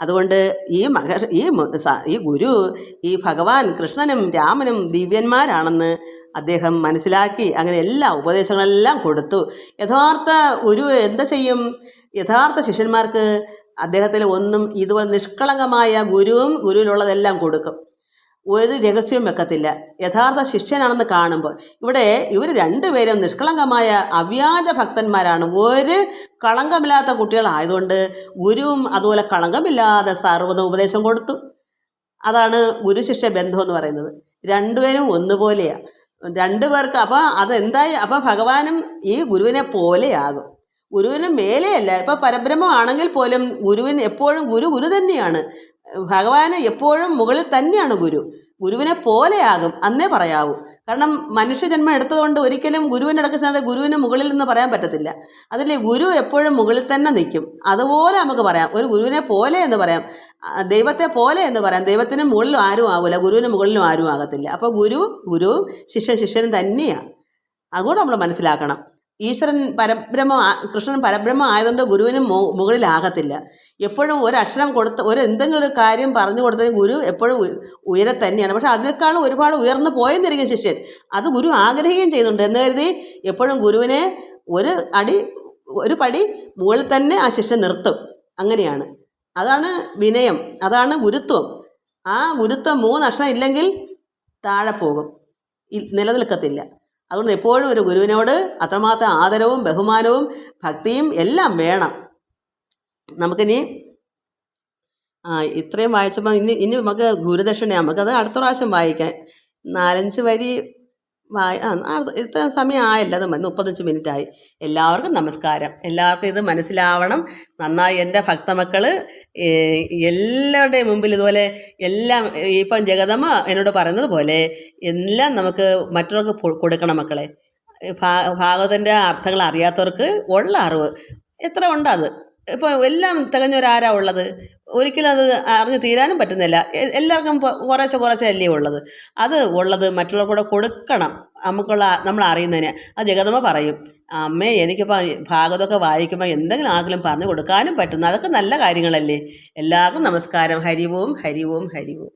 അതുകൊണ്ട് ഈ ഗുരു ഈ ഭഗവാൻ കൃഷ്ണനും രാമനും ദിവ്യന്മാരാണെന്ന് അദ്ദേഹം മനസ്സിലാക്കി. അങ്ങനെ എല്ലാ ഉപദേശങ്ങളെല്ലാം കൊടുത്തു. യഥാർത്ഥ ഗുരു എന്താ ചെയ്യും? യഥാർത്ഥ ശിഷ്യന്മാർക്ക് അദ്ദേഹത്തിൽ ഇതുപോലെ നിഷ്കളങ്കമായ ഗുരുവിനുള്ളതെല്ലാം കൊടുക്കും. ഒരു രഹസ്യവും വെക്കത്തില്ല. യഥാർത്ഥ ശിഷ്യനാണെന്ന് കാണുമ്പോൾ ഇവിടെ ഇവർ രണ്ടുപേരും നിഷ്കളങ്കമായ അവ്യാജ ഭക്തന്മാരാണ്. ഒരു കളങ്കമില്ലാത്ത കുട്ടികളായതുകൊണ്ട് ഗുരുവും അതുപോലെ കളങ്കമില്ലാതെ സർവ്വത ഉപദേശം കൊടുത്തു. അതാണ് ഗുരു ശിഷ്യ ബന്ധം എന്ന് പറയുന്നത്. രണ്ടുപേരും ഒന്നുപോലെയാണ്, രണ്ടുപേർക്ക്. അപ്പോൾ ഭഗവാനും ഈ ഗുരുവിനെ പോലെയാകും. ഗുരുവിന് മേലെയല്ല. ഇപ്പോൾ പരബ്രഹ്മമാണെങ്കിൽ പോലും ഗുരുവിന് എപ്പോഴും ഗുരു തന്നെയാണ്. ഭഗവാന് എപ്പോഴും മുകളിൽ തന്നെയാണ് ഗുരുവിനെ പോലെയാകും എന്നേ പറയാവൂ. കാരണം മനുഷ്യജന്മം എടുത്തതുകൊണ്ട് ഒരിക്കലും ഗുരുവിൻ്റെ അടുക്ക ചെന്നാൽ ഗുരുവിന് മുകളിൽ നിന്ന് പറയാൻ പറ്റത്തില്ല. അതിൽ ഗുരു എപ്പോഴും മുകളിൽ തന്നെ നിൽക്കും. അതുപോലെ നമുക്ക് പറയാം, ഒരു ഗുരുവിനെ പോലെ എന്ന് പറയാം, ദൈവത്തെ പോലെ എന്ന് പറയാം. ദൈവത്തിന് മുകളിലും ആരും ആകില്ല, ഗുരുവിന് മുകളിലും ആരും ആകത്തില്ല. അപ്പോൾ ഗുരുവും ശിഷ്യനും തന്നെയാണ്. അതുകൂടെ നമ്മൾ മനസ്സിലാക്കണം. ഈശ്വരൻ കൃഷ്ണൻ പരബ്രഹ്മം ആയതുകൊണ്ട് ഗുരുവിന് മുകളിലാകത്തില്ല. എപ്പോഴും ഒരക്ഷരം എന്തെങ്കിലും ഒരു കാര്യം പറഞ്ഞു കൊടുത്തത് ഗുരു എപ്പോഴും ഉയരെ തന്നെയാണ്. പക്ഷെ അതിനേക്കാളും ഒരുപാട് ഉയർന്നു പോയെന്നിരിക്കും ശിഷ്യൻ. അത് ഗുരു ആഗ്രഹിക്കുകയും ചെയ്യുന്നുണ്ട്. എന്ന് കരുതി എപ്പോഴും ഗുരുവിനെ ഒരു പടി മുകളിൽ തന്നെ ആ ശിഷ്യൻ നിർത്തും. അങ്ങനെയാണ്. അതാണ് വിനയം, അതാണ് ഗുരുത്വം. ആ ഗുരുത്വം 3 അക്ഷരം ഇല്ലെങ്കിൽ താഴെ പോകും, നിലനിൽക്കത്തില്ല. അതുകൊണ്ട് എപ്പോഴും ഒരു ഗുരുവിനോട് അത്രമാത്രം ആദരവും ബഹുമാനവും ഭക്തിയും എല്ലാം വേണം. നമുക്കിനി ഇത്രയും വായിച്ചപ്പോൾ ഇനി നമുക്ക് ഗുരുദക്ഷിണ നമുക്കത് അടുത്ത പ്രാവശ്യം വായിക്കാം. 4-5 വരി ഇത്ര സമയം ആയില്ല, അത് 35 മിനിറ്റായി. എല്ലാവർക്കും നമസ്കാരം. എല്ലാവർക്കും ഇത് മനസ്സിലാവണം നന്നായി. എൻ്റെ ഭക്തമക്കൾ എല്ലാവരുടെയും മുമ്പിൽ ഇതുപോലെ എല്ലാം ഇപ്പം ജഗദമ്മ എന്നോട് പറയുന്നത് പോലെ എല്ലാം നമുക്ക് മറ്റുള്ളവർക്ക് കൊടുക്കണം മക്കളെ. ഭാഗവതൻ്റെ അർത്ഥങ്ങൾ അറിയാത്തവർക്ക് ഉള്ള അറിവ് എത്ര ഉണ്ടത്. ഇപ്പോൾ എല്ലാം തികഞ്ഞവരാരാ ഉള്ളത്? ഒരിക്കലും അത് അറിഞ്ഞ് തീരാനും പറ്റുന്നില്ല. എല്ലാവർക്കും കുറേശ്ശെ അല്ലേ ഉള്ളത്. അത് ഉള്ളത് മറ്റുള്ളവർ കൂടെ കൊടുക്കണം, നമ്മൾ അറിയുന്നതിന്. ആ ജഗദമ്മ പറയും, അമ്മേ എനിക്കിപ്പോൾ ഭാഗവതമൊക്കെ വായിക്കുമ്പോൾ എന്തെങ്കിലും ആരെങ്കിലും പറഞ്ഞു കൊടുക്കാനും പറ്റുന്നു. അതൊക്കെ നല്ല കാര്യങ്ങളല്ലേ. എല്ലാവർക്കും നമസ്കാരം. ഹരി ഓം ഹരി ഓം ഹരി ഓം.